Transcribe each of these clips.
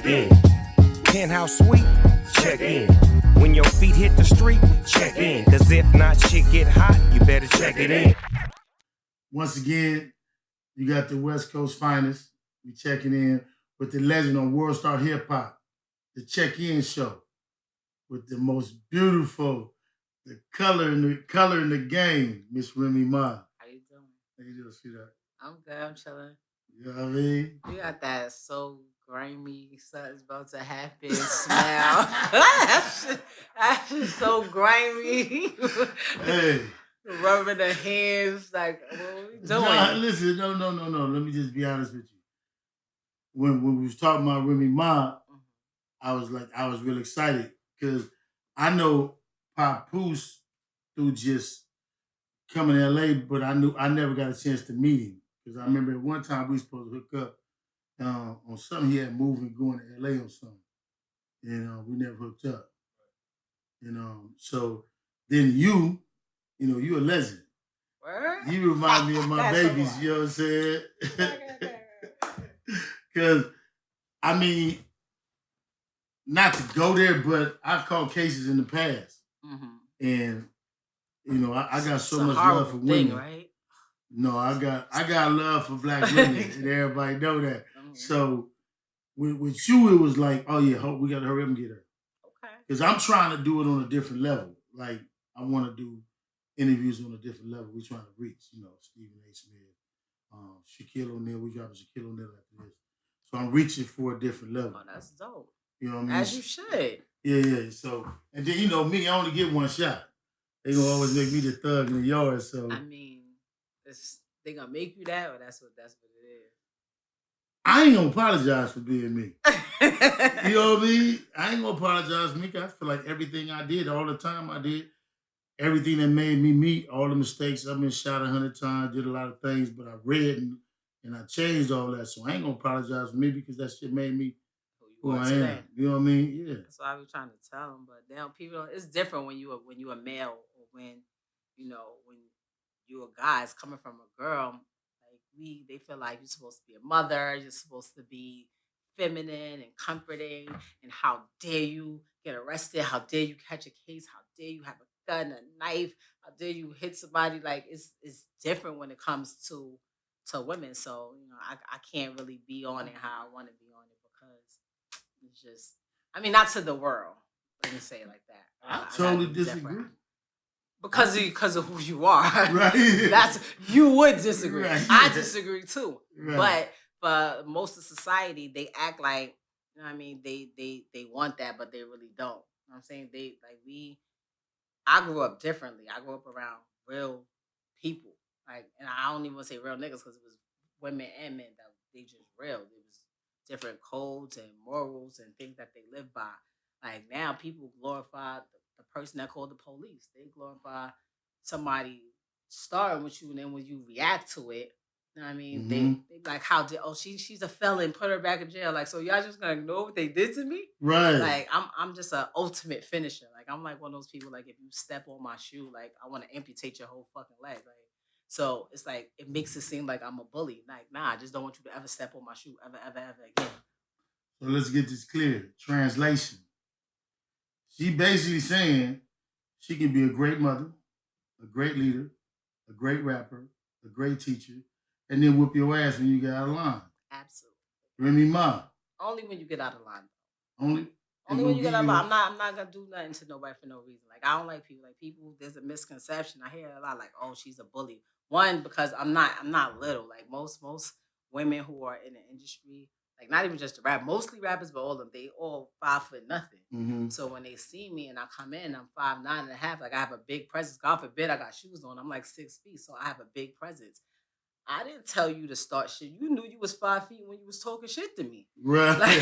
check in. Penthouse suite, check in. When your feet hit the street, check in. Cause if not, shit get hot, you better check it in. Once again, you got the West Coast finest. We checking in with the legend on Worldstar Hip Hop, the check-in show with the most beautiful, the color in the game, Miss Remy Ma. How you doing? How you doing, sweetheart? I'm good. I'm chilling. You know what I mean? You got that so grimy, something's about to happen smell. That's just so grimy. Hey. Rubbing the hands, like, what are we doing? Nah, listen, no. Let me just be honest with you. When we was talking about Remy Ma, I was real excited because I know Papoose through just coming to LA, but I never got a chance to meet him. Because I remember at one time we were supposed to hook up on something. He had moved and going to LA on something. And we never hooked up. So then you a legend. Word? You remind me of my babies, you know what I'm saying? Because, I mean, not to go there, but I've caught cases in the past. Mm-hmm. And, I got so much love for women. Right? No, I got love for black women, and everybody know that. Mm-hmm. So, with you, it was like, oh, yeah, we got to hurry up and get her. Okay. Because I'm trying to do it on a different level. Like, I want to do interviews on a different level. We're trying to reach, Stephen A. Smith, Shaquille O'Neal. We dropping Shaquille O'Neal after this. So I'm reaching for a different level. Oh, that's dope. You know what I mean? As you should. Yeah. So, and then, me, I only get one shot. They gonna always make me the thug in the yard, so. I mean, they gonna make you that, or that's what it is? I ain't gonna apologize for being me. You know what I mean? I ain't gonna apologize for me, because I feel like everything I did, all the time I did, everything that made me meet, all the mistakes, I've been shot 100 times, did a lot of things, but I read and I changed all that. So I ain't gonna apologize for me, because that shit made me who I am. You know what I mean? Yeah. That's what I was trying to tell them. But now people, it's different when you a male, or when you a guy. It's coming from a girl. Like they feel like you're supposed to be a mother. You're supposed to be feminine and comforting. And how dare you get arrested? How dare you catch a case? How dare you have a gun, a knife? How dare you hit somebody? Like it's different when it comes to women. So I can't really be on it how I want to be on it, because it's just, I mean, not to the world. Let me say it like that. I totally disagree. Because of who you are. Right. You would disagree. Right. I disagree too. Right. But for most of society, they act like, they want that, but they really don't. You know what I'm saying? I grew up differently. I grew up around real people. And I don't even want to say real niggas, because it was women and men that they just real. It was different codes and morals and things that they live by. Like now, people glorify the person that called the police. They glorify somebody starting with you, and then when you react to it, you know what I mean? Mm-hmm. They like, how did she's a felon, put her back in jail. Like, so y'all just gonna ignore what they did to me? Right. Like I'm just an ultimate finisher. Like I'm like one of those people, like if you step on my shoe, like I want to amputate your whole fucking leg. Like, so it's like it makes it seem like I'm a bully. Like, nah, I just don't want you to ever step on my shoe ever again. So let's get this clear. Translation. She basically saying she can be a great mother, a great leader, a great rapper, a great teacher, and then whoop your ass when you get out of line. Absolutely. Remy Ma. Only when you get out of line. Only when you get out of line. I'm not gonna do nothing to nobody for no reason. Like I don't like people. Like people, there's a misconception. I hear a lot like, oh, she's a bully. One, because I'm not little. Like most women who are in the industry, like not even just the rap, mostly rappers, but all of them, they all 5 foot nothing. Mm-hmm. So when they see me and I come in, I'm 5'9.5". Like I have a big presence. God forbid I got shoes on. I'm like 6 feet, so I have a big presence. I didn't tell you to start shit. You knew you was 5 feet when you was talking shit to me. Right. Like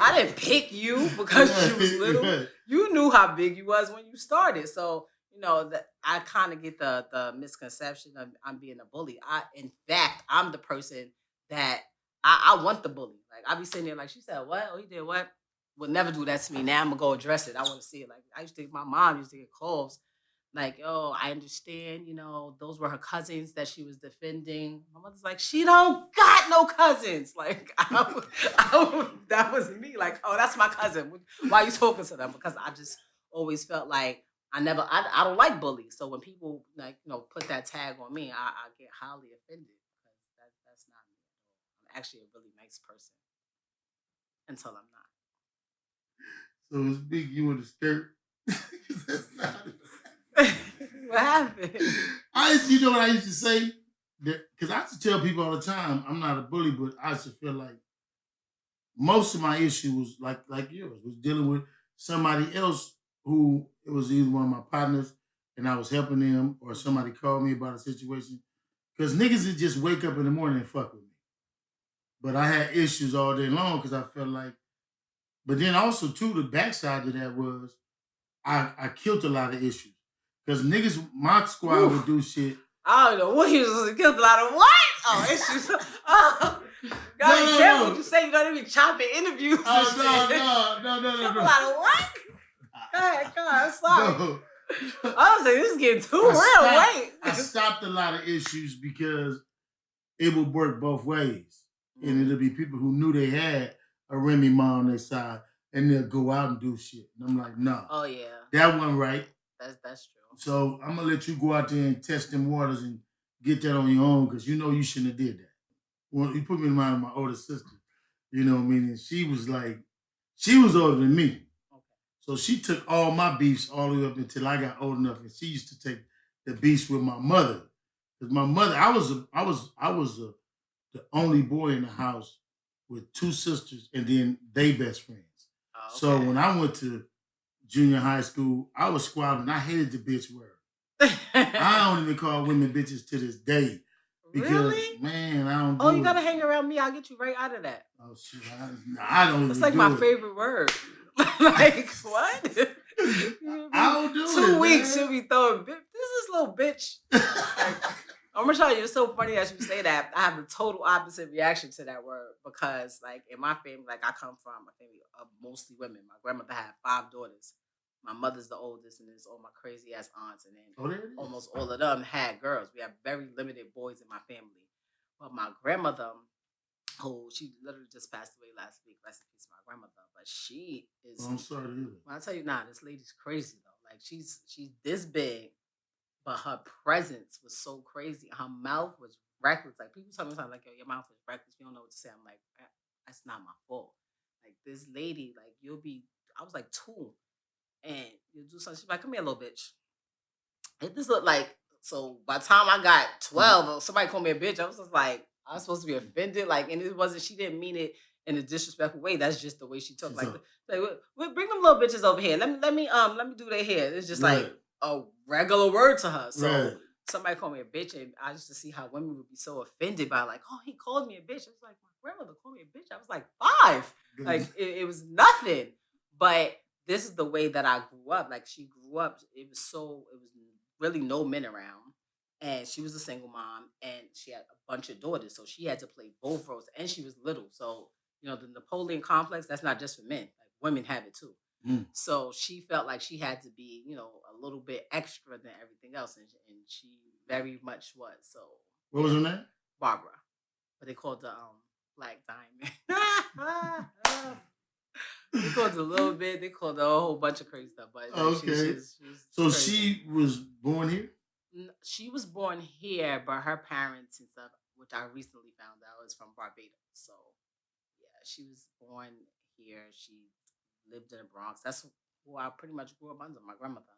I didn't pick you because you was little. Right. You knew how big you was when you started. So that I kind of get the misconception of I'm being a bully. In fact, I'm the person that I want the bully. Like I be sitting there like, she said what? Oh, he did what? Would never do that to me. Now I'm gonna go address it. I want to see it. Like my mom used to get calls like, oh, I understand, those were her cousins that she was defending. My mother's like, she don't got no cousins. Like, that was me. Like, oh, that's my cousin. Why are you talking to them? Because I just always felt like I don't like bullies. So when people like, put that tag on me, I get highly offended because that's not me. I'm actually a really nice person until I'm not. So it's big you in the skirt. That's not What happened? you know what I used to say? Because I used to tell people all the time, I'm not a bully, but I used to feel like most of my issue was like yours, was dealing with somebody else who it was either one of my partners and I was helping them or somebody called me about a situation. Because niggas would just wake up in the morning and fuck with me. But I had issues all day long because I felt like, but then also too, the backside of that was I killed a lot of issues. Because niggas, my squad would do shit. I don't know what he was killed a lot of what? Oh, issues. Oh, gotta be careful what you say. You don't even chop in interviews. Oh, no. A lot of what? Go ahead, I'm sorry. No. I was like, this is getting too real. Wait. I stopped a lot of issues because it would work both ways. And it'll be people who knew they had a Remy Ma on their side and they'll go out and do shit. And I'm like, no. Oh, yeah. That wasn't right. That's true. So I'm going to let you go out there and test them waters and get that on your own because you know you shouldn't have did that. Well, you put me in mind of my older sister. You know what I mean? And she was older than me. Okay. So she took all my beefs all the way up until I got old enough. And she used to take the beefs with my mother. Because my mother, I was the only boy in the house with two sisters and then they best friends. Oh, okay. So when I went to junior high school, I was squabbling. I hated the bitch word. I don't even call women bitches to this day. Because, really? Man, I don't do you gotta hang around me. I'll get you right out of that. Oh, shit. I don't It's like my favorite word. Like, what? I don't do 2 weeks, she'll be throwing, this is little bitch. Like, I'm gonna tell you, it's so funny that you say that. I have the total opposite reaction to that word because, like, in my family, like, I come from a family of mostly women. My grandmother had 5 daughters. My mother's the oldest, and there's all my crazy ass aunts, and then almost all of them had girls. We have very limited boys in my family. But my grandmother, who she literally just passed away last week, rest in peace, my grandmother. But she is. I'm sorry to hear that. When I tell you, this lady's crazy though. Like she's this big. But her presence was so crazy. Her mouth was reckless. Like people tell me sometimes, like, yo, your mouth was reckless. You don't know what to say. I'm like, that's not my fault. Like this lady, like I was like 2. And you do something. She's like, come here, little bitch. And this looked like, so by the time I got 12, somebody called me a bitch. I was just like, I was supposed to be offended. Like, and it wasn't, she didn't mean it in a disrespectful way. That's just the way she took. Like bring them little bitches over here. Let me do their hair. It's just like a regular word to her. So somebody called me a bitch, and I used to see how women would be so offended by like, oh, he called me a bitch. I was like, my grandmother called me a bitch. I was like 5. Like it was nothing. But this is the way that I grew up. Like she grew up, it was really no men around. And she was a single mom and she had a bunch of daughters. So she had to play both roles. And she was little. So, the Napoleon complex, that's not just for men. Like women have it too. So she felt like she had to be, a little bit extra than everything else. And she very much was. So what was her name? Barbara. But they called the Black Diamond. They called it a little bit. They called it a whole bunch of crazy stuff. But okay. So she was born here? She was born here, but her parents and stuff, which I recently found out, is from Barbados. So, yeah, she was born here. She lived in the Bronx. That's who I pretty much grew up under, my grandmother.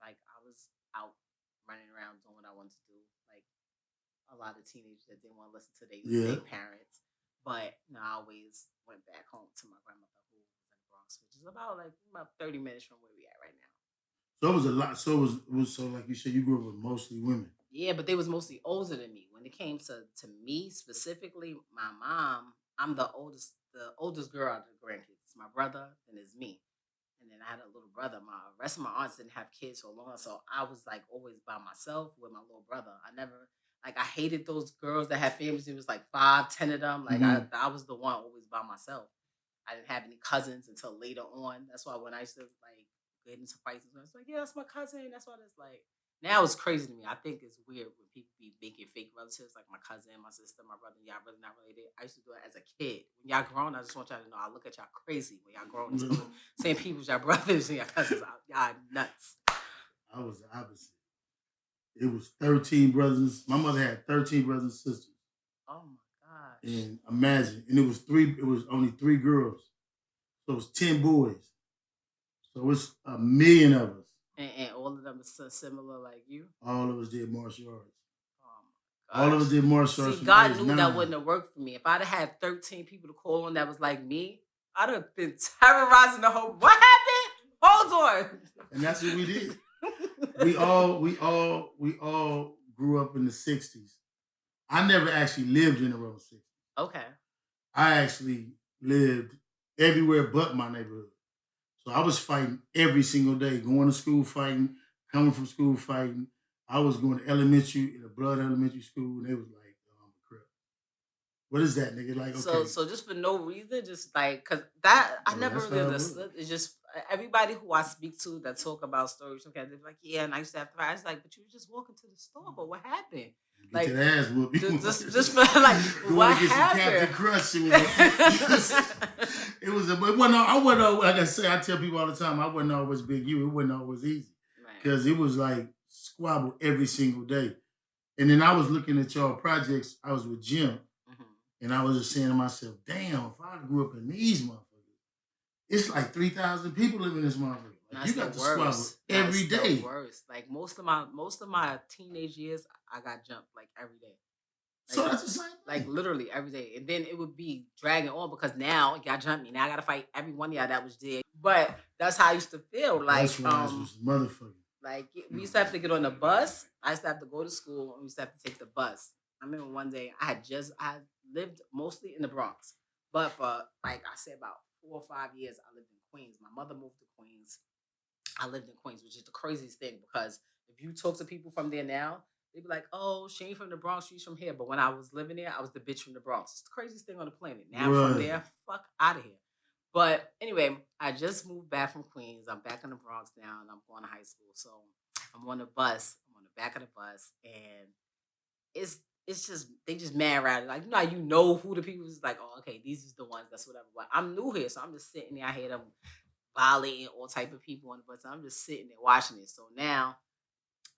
Like, I was out running around doing what I wanted to do. Like, a lot of teenagers that didn't want to listen to their parents. But, I always went back home to my grandmother, who was in the Bronx, which is about 30 minutes from where we at right now. So it was a lot. So it was so like you said, you grew up with mostly women. Yeah, but they was mostly older than me. When it came to me specifically, my mom, I'm the oldest girl out of the grandkids. It's my brother, and it's me. And then I had a little brother. My rest of my aunts didn't have kids so long, so I was like always by myself with my little brother. I hated those girls that had families. It was like 5, 10 of them. Like I was the one always by myself. I didn't have any cousins until later on. That's why when I used to like get into fights. And it's like, yeah, that's my cousin. That's what it's like. Now it's crazy to me. I think it's weird when people be making fake relatives, like my cousin, my sister, my brother. Y'all really not related. I used to do it as a kid. When y'all grown, I just want y'all to know I look at y'all crazy when y'all grown. Same people as y'all brothers and y'all cousins. Y'all nuts. I was the opposite. It was 13 brothers. My mother had 13 brothers and sisters. Oh my gosh. And imagine, and it was only 3 girls. So it was 10 boys. So it's 1 million of us. And all of them are so similar like you? All of us did martial arts. Oh my gosh. All of us did martial arts. See, God knew that wouldn't have worked for me. If I'd have had 13 people to call on that was like me, I'd have been terrorizing the whole. What happened? Hold on. And that's what we did. we all grew up in the 60s. I never actually lived in the road 60s. Okay. I actually lived everywhere but my neighborhood. So I was fighting every single day, going to school fighting, coming from school fighting. I was going to elementary, in a blood elementary school, and they was like, oh, I'm a crip. What is that, nigga? Like, okay. So just for no reason, just like, because that, I never really understood. It's just, everybody who I speak to that talk about stories, okay, they're like, yeah, and I used to have fights. I was like, but you were just walking to the store, but what happened? Like, get your ass whooped. Just for like, what happened? Captain Crunch. It was but I wasn't, like I say, I tell people all the time, I wasn't always Big U. It wasn't always easy. Because it was like squabble every single day. And then I was looking at y'all projects. I was with Jim. And I was just saying to myself, damn, if I grew up in these motherfuckers, it's like 3,000 people living in this motherfucker. Like, you got to squabble every day. The worst. Like most of my teenage years, I got jumped like every day. Like, so that's the same thing. Like literally every day. And then it would be dragging on because now y'all jumped me. Now I gotta fight every one of y'all that was there. But that's how I used to feel. Like was motherfucker. Like we used to have to get on the bus. I used to have to go to school and we used to have to take the bus. I remember one day I lived mostly in the Bronx. But for like I said about 4 or 5 years I lived in Queens. My mother moved to Queens. I lived in Queens, which is the craziest thing because if you talk to people from there now, they'd be like, oh, she ain't from the Bronx, she's from here. But when I was living there, I was the bitch from the Bronx. It's the craziest thing on the planet. Now I'm from there, fuck out of here. But anyway, I just moved back from Queens. I'm back in the Bronx now and I'm going to high school. So I'm on the bus. I'm on the back of the bus and it's just, they just mad around it. Like, you know who the people is like, oh, okay, these is the ones, that's whatever. But I'm new here, so I'm just sitting there. I hear them violating all type of people on the bus. I'm just sitting there watching it. So now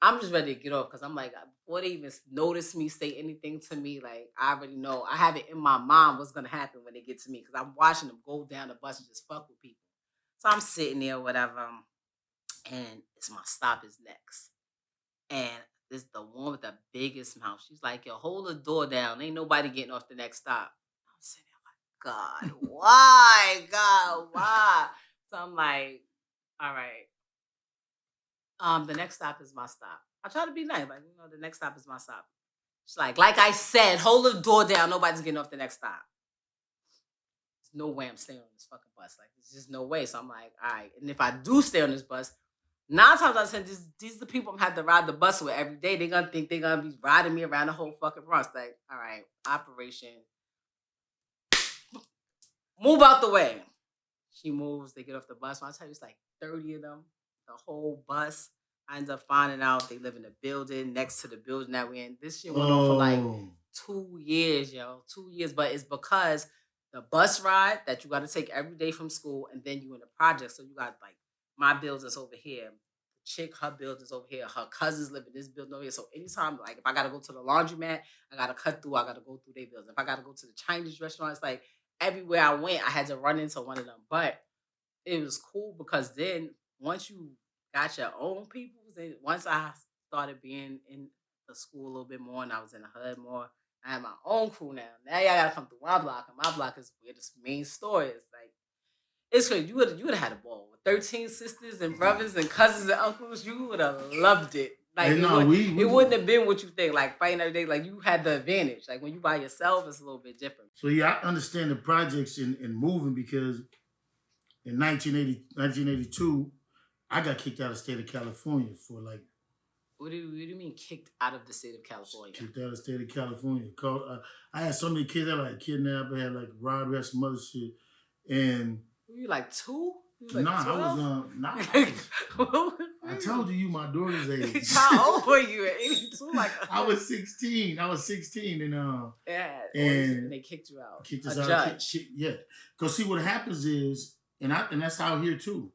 I'm just ready to get off because I'm like, before they even notice me, say anything to me, like I already know. I have it in my mind what's gonna happen when they get to me because I'm watching them go down the bus and just fuck with people. So I'm sitting there, whatever, and it's my stop is next. And this the one with the biggest mouth. She's like, yo, hold the door down. Ain't nobody getting off the next stop. I'm sitting there like, God, why? God, why? So I'm like, all right. The next stop is my stop. I try to be nice, like, the next stop is my stop. She's like I said, hold the door down. Nobody's getting off the next stop. There's no way I'm staying on this fucking bus. Like, there's just no way. So I'm like, all right. And if I do stay on this bus, 9 times out of 10, these are the people I'm have to ride the bus with every day. They're gonna think they're gonna be riding me around the whole fucking Bronx. Like, all right, operation. Move out the way. She moves, they get off the bus. When I tell you, it's like 30 of them, the whole bus. I end up finding out they live in a building next to the building that we're in. This shit went on for like 2 years, yo. 2 years. But it's because the bus ride that you got to take every day from school and then you in the project. So you got like my building's over here. The chick, her building's over here. Her cousins live in this building over here. So anytime, like if I got to go to the laundromat, I got to cut through. I got to go through their building. If I got to go to the Chinese restaurant, it's like everywhere I went, I had to run into one of them. But it was cool because then once you got your own people, and once I started being in the school a little bit more and I was in the hood more, I had my own crew now. Now y'all gotta come through my block, and my block is where the main store is. Like, it's crazy. You would have had a ball with 13 sisters and brothers and cousins and uncles. You would have loved it. Like, it wouldn't have been what you think. Like, fighting every day, like, you had the advantage. Like, when you by yourself, it's a little bit different. So, yeah, I understand the projects in moving because in 1982, I got kicked out of the state of California for like... What do you mean kicked out of the state of California? Kicked out of the state of California. I had so many kids that like kidnapped, I had like robbed, had some other shit. And... Were you like 2? Like I 12? I told you my daughter's age. How old were you at 82? Like I was 16. I was 16 and and they kicked you out. Kicked us a out. Judge. Yeah. Because see what happens is, and that's out here too.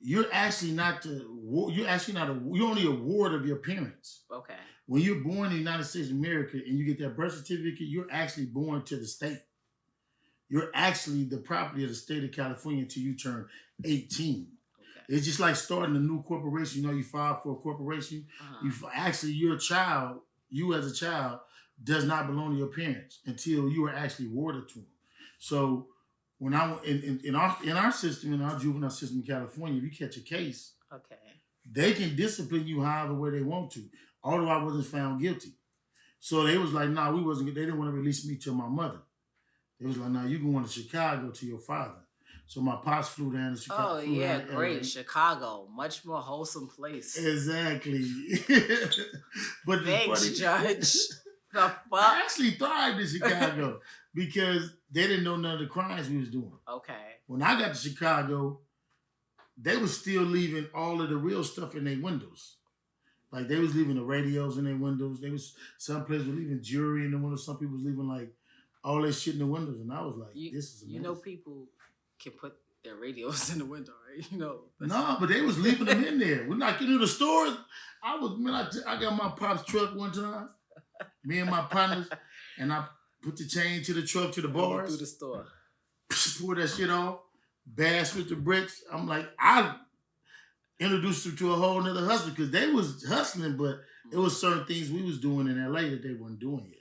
You're actually not you're only a ward of your parents. Okay. When you're born in the United States of America and you get that birth certificate, you're actually born to the state. You're actually the property of the state of California until you turn 18. Okay. It's just like starting a new corporation. You file for a corporation. Your child, you as a child, does not belong to your parents until you are actually warded to them. So when in our system, in our juvenile system in California, if you catch a case, they can discipline you however way they want to. Although I wasn't found guilty. So they was like, nah, they didn't want to release me to my mother. They was like, nah, you going to Chicago to your father. So my pops flew down to Chicago. Oh, yeah, great. Chicago, much more wholesome place. Exactly. But thanks, Judge. The fuck? I actually thrived in Chicago because they didn't know none of the crimes we was doing. Okay. When I got to Chicago, they was still leaving all of the real stuff in their windows. Like they was leaving the radios in their windows. Some places were leaving jewelry in the windows. Some people was leaving like all that shit in the windows. And I was like, this is amazing. People can put their radios in the window, right? No, but they was leaving them in there. We're not getting to the stores. I got my pop's truck one time. Me and my partners, and I put the chain to the truck to the bars. Through the store. Pour that shit off. Bash with the bricks. I'm like, I introduced them to a whole nother hustle because they was hustling, but it was certain things we was doing in LA that they weren't doing yet.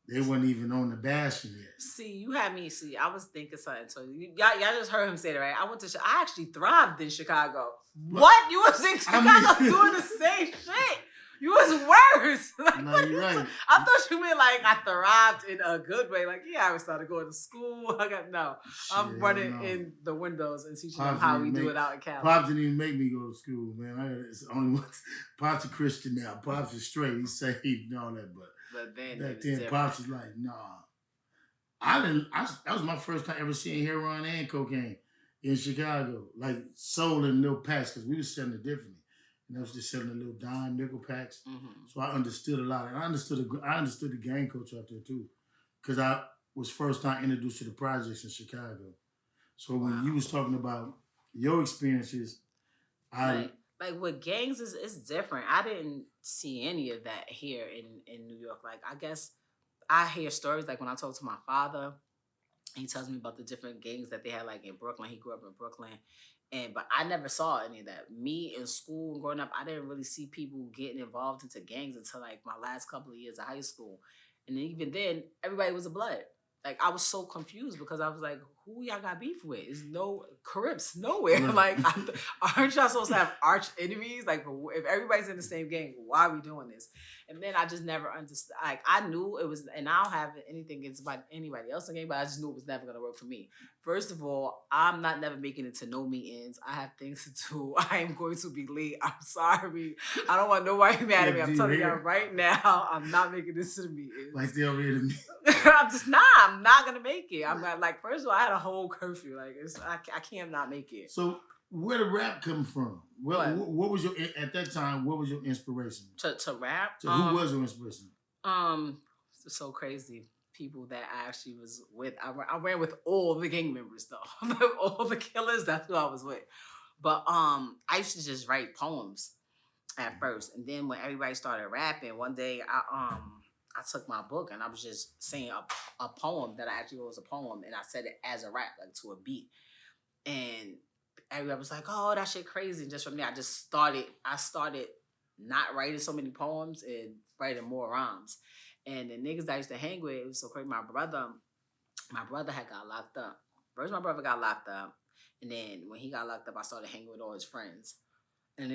They weren't even on the bashing yet. See, you had me. I was thinking something. So y'all just heard him say that, right? I actually thrived in Chicago. What? You was in Chicago doing the same shit. You was worse. No, you're right. I thought you meant like I thrived in a good way. Like, yeah, I started going to school. I'm running in the windows and teaching them how we do it out in Cali. Pops didn't even make me go to school, man. It's only one. Pops a Christian now. Pops is straight. He's saved and all that. But then back then, Pops was like, nah. That was my first time ever seeing heroin and cocaine in Chicago. Like sold in little packs because we was selling it differently. And I was just selling the little dime nickel packs. Mm-hmm. So I understood a lot. And I understood the gang culture out there too. Because I was first time introduced to the projects in Chicago. So when you was talking about your experiences, like with gangs it's different. I didn't see any of that here in New York. Like I guess I hear stories like when I talk to my father, he tells me about the different gangs that they had like in Brooklyn. He grew up in Brooklyn. But I never saw any of that. Me in school and growing up, I didn't really see people getting involved into gangs until like my last couple of years of high school. And even then, everybody was a blood. Like I was so confused because I was like, who y'all got beef with? There's no Crips nowhere. Like, aren't y'all supposed to have arch enemies? Like, if everybody's in the same gang, why are we doing this? And then I just never understood. Like, I knew it was, and I don't have anything against anybody else in the game, but I just knew it was never going to work for me. First of all, I'm not never making it to no meetings. I have things to do. I am going to be late. I'm sorry. I don't want nobody mad at me. I'm telling y'all right now, I'm not making this to the meetings. Like, they're ready to me. I'm not going to make it. I'm not, like, first of all, I had a whole curfew. Like, I can't not make it. So, where did rap come from? What was your, at that time, what was your inspiration? To rap? So who was your inspiration? It's so crazy. People that I actually was with. I ran with all the gang members though. All the killers, that's who I was with. But I used to just write poems at first. And then when everybody started rapping, one day I took my book and I was just saying a poem that I actually was a poem, and I said it as a rap, like to a beat. And everybody was like, oh, that shit crazy. And just from there, I started not writing so many poems and writing more rhymes. And the niggas that I used to hang with, it was so crazy. My brother had got locked up. First, my brother got locked up. And then when he got locked up, I started hanging with all his friends. And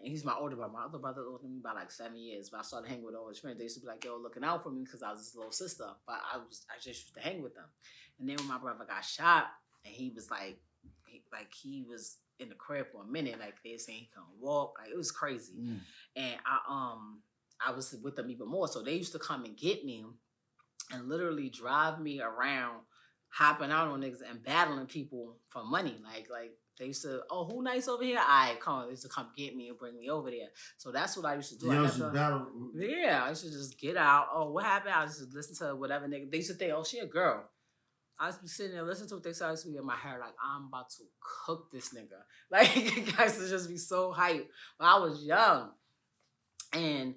he's my older brother. My other brother older than me by like 7 years. But I started hanging with all his friends. They used to be like, yo, looking out for me because I was his little sister. But I just used to hang with them. And then when my brother got shot, and he was like, he was in the crib for a minute. Like, they saying he couldn't walk. Like, it was crazy. Mm. And I was with them even more. So they used to come and get me and literally drive me around hopping out on niggas and battling people for money. Like they used to, oh, who nice over here? I come on, they used to come get me and bring me over there. So that's what I used to do. I used to just get out. Oh, what happened? I used to listen to whatever nigga. They used to think, oh, she a girl. I used to be sitting there listening to what they said. I used to be in my hair like, I'm about to cook this nigga. Like, I used to just be so hyped. When I was young. And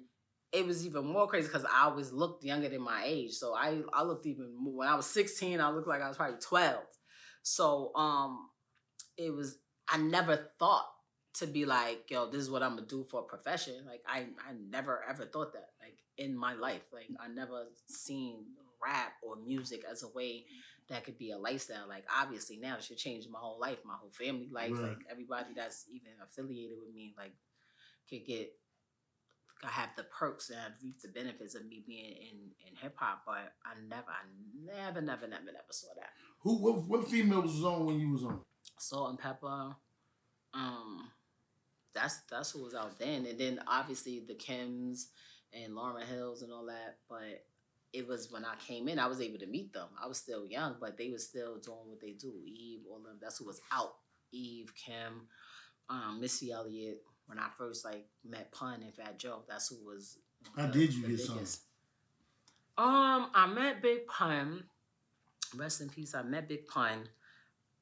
it was even more crazy because I always looked younger than my age. So I looked even more. When I was 16, I looked like I was probably 12. So it was, I never thought to be like, yo, this is what I'm gonna do for a profession. Like I never ever thought that, like, in my life. Like I never seen rap or music as a way that could be a lifestyle. Like obviously now it should change my whole life, my whole family life. Right. Like everybody that's even affiliated with me, like could get, I have the perks and I've reaped the benefits of me being in hip hop, but I never saw that. What female was on when you was on? Salt and Pepper. That's who was out then, and then obviously the Kims and Lauryn Hills and all that. But it was when I came in, I was able to meet them. I was still young, but they were still doing what they do. Eve, all of them. That's who was out. Eve, Kim, Missy Elliott. When I first like met Pun and Fat Joe, that's who was. How did you get some? I met Big Pun. Rest in peace. I met Big Pun,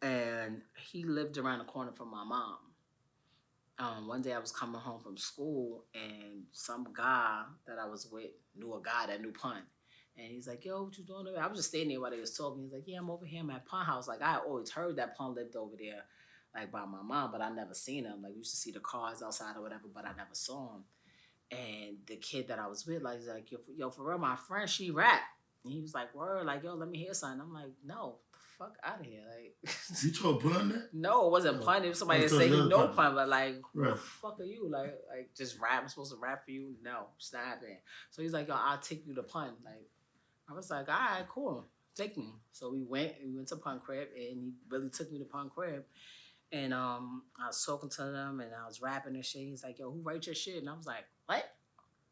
and he lived around the corner from my mom. One day I was coming home from school, and some guy that I was with knew a guy that knew Pun. And he's like, yo, what you doing over there? I was just standing there while they was talking. He's like, yeah, I'm over here. I'm at Pun house. Like, I always heard that Pun lived over there, like, by my mom, but I never seen him. Like, we used to see the cars outside or whatever, but I never saw him. And the kid that I was with, like, he's like, yo, for real, my friend, she rap. And he was like, word, like, yo, let me hear something. I'm like, no, fuck out of here. Like, you told Pun that? No, it wasn't Pun. It was somebody that said he know Pun, but like, right. Who the fuck are you? Like just rap. I'm supposed to rap for you? No, it's not happening. So he's like, yo, I'll take you to Pun. Like, I was like, all right, cool, take me. So we went to Pun crib, and he really took me to Pun crib. And I was talking to them, and I was rapping and shit. He's like, yo, who writes your shit? And I was like, what?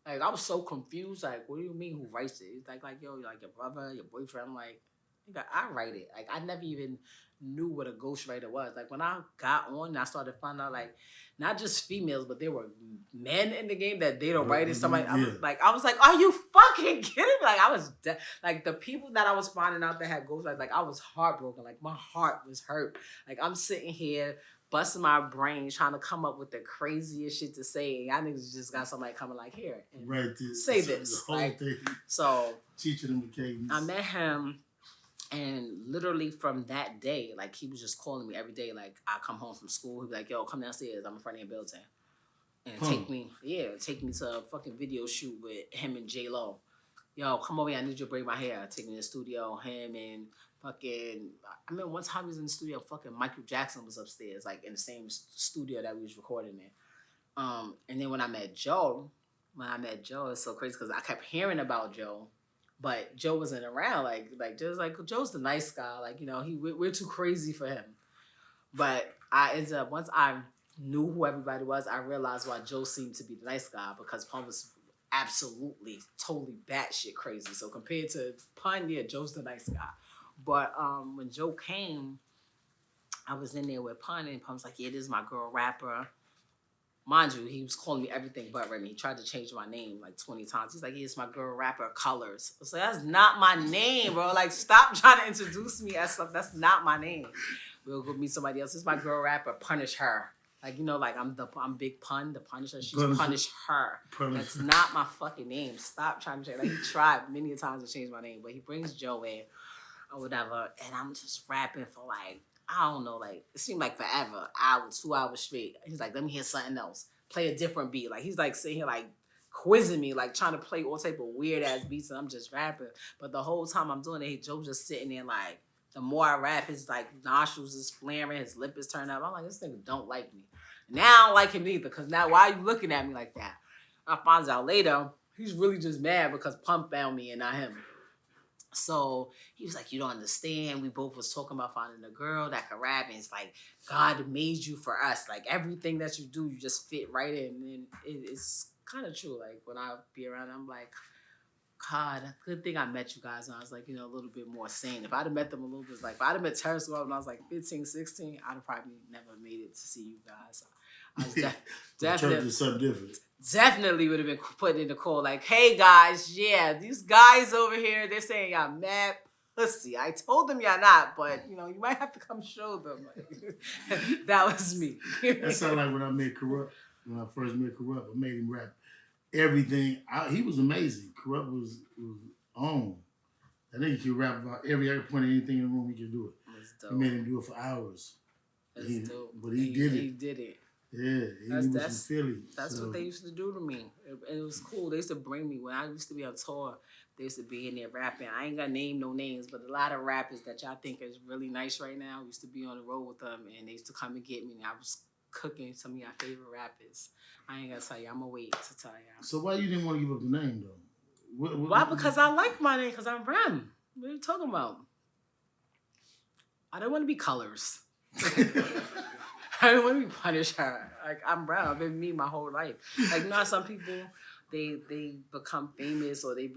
Like, I was so confused. Like, what do you mean who writes it? He's like, yo, like your brother, your boyfriend. I'm like, I write it. Like, I never even knew what a ghostwriter was. Like, when I got on, I started finding out, like, not just females, but there were men in the game that they don't write it. Somebody, yeah. I was like, are you fucking kidding me? Like, I was like, the people that I was finding out that had ghostwriters, like, I was heartbroken. Like, my heart was hurt. Like, I'm sitting here busting my brain trying to come up with the craziest shit to say. I niggas just got somebody coming like, here, right, say this. The whole thing. So teaching them the cadence. I met him. And literally from that day, like, he was just calling me every day. Like, I come home from school, he'd be like, yo, come downstairs. I'm in front of your building. And take me to a fucking video shoot with him and J-Lo. Yo, come over here. I need you to braid my hair. Take me to the studio. Him and fucking... I remember one time he was in the studio, fucking Michael Jackson was upstairs, like, in the same studio that we was recording in. And then when I met Joe, it's so crazy because I kept hearing about Joe. But Joe wasn't around. Joe's the nice guy. Like, you know, we're too crazy for him. But I ended up, once I knew who everybody was, I realized why Joe seemed to be the nice guy, because Pun was absolutely, totally batshit crazy. So compared to Pun, yeah, Joe's the nice guy. But when Joe came, I was in there with Pun, and Pun was like, yeah, this is my girl rapper. Mind you, he was calling me everything but Remy. He tried to change my name like 20 times. He's like, yeah, it's my girl rapper, Colors. So that's not my name, bro. Like, stop trying to introduce me as stuff. That's not my name. We'll go meet somebody else. It's my girl rapper, Punish Her. Like, you know, like, I'm Big Pun, the Punisher. She's Punish Her. That's not my fucking name. Stop trying to change. Like, he tried many times to change my name, but he brings Joe in or whatever, and I'm just rapping for like, I don't know, like, it seemed like forever, 2 hours straight. He's like, let me hear something else. Play a different beat. Like, he's like sitting here like quizzing me, like trying to play all type of weird ass beats, and I'm just rapping. But the whole time I'm doing it, Joe's just sitting there like, the more I rap, his like nostrils is flaring, his lip is turned up. I'm like, this nigga don't like me. Now I don't like him either, because now why are you looking at me like that? I find out later, he's really just mad because Pump found me and not him. So he was like, you don't understand. We both was talking about finding a girl that could rap. And it's like, God made you for us. Like, everything that you do, you just fit right in. And it's kind of true. Like, when I be around, I'm like, God, good thing I met you guys when I was like, a little bit more sane. If I'd have met them a little bit, like, if I'd have met Terrence when I was like 15, 16, I'd have probably never made it to see you guys. I was definitely something different. Definitely would have been putting in the call like, hey guys, yeah, these guys over here, they're saying y'all mad pussy. I told them y'all not, but you might have to come show them. Like, that was me. That sounded like when I met Corrupt. When I first met Corrupt, I made him rap everything. He was amazing. Corrupt was on. I think he could rap about every point of anything in the room. He could do it. He made him do it for hours. But he did it. He did it. Yeah, he was from Philly. That's what they used to do to me. And it was cool. They used to bring me, when I used to be on tour, they used to be in there rapping. I ain't got to name no names, but a lot of rappers that y'all think is really nice right now used to be on the road with them, and they used to come and get me, and I was cooking some of your favorite rappers. I ain't gonna tell you. I'm gonna wait to tell y'all. So why you didn't want to give up the name though? Why? Because I like my name. Because I'm Rem. What are you talking about? I don't want to be Colors. I don't want to be Punisher. Like, I'm Rem. I've been me my whole life. Like, some people they become famous or they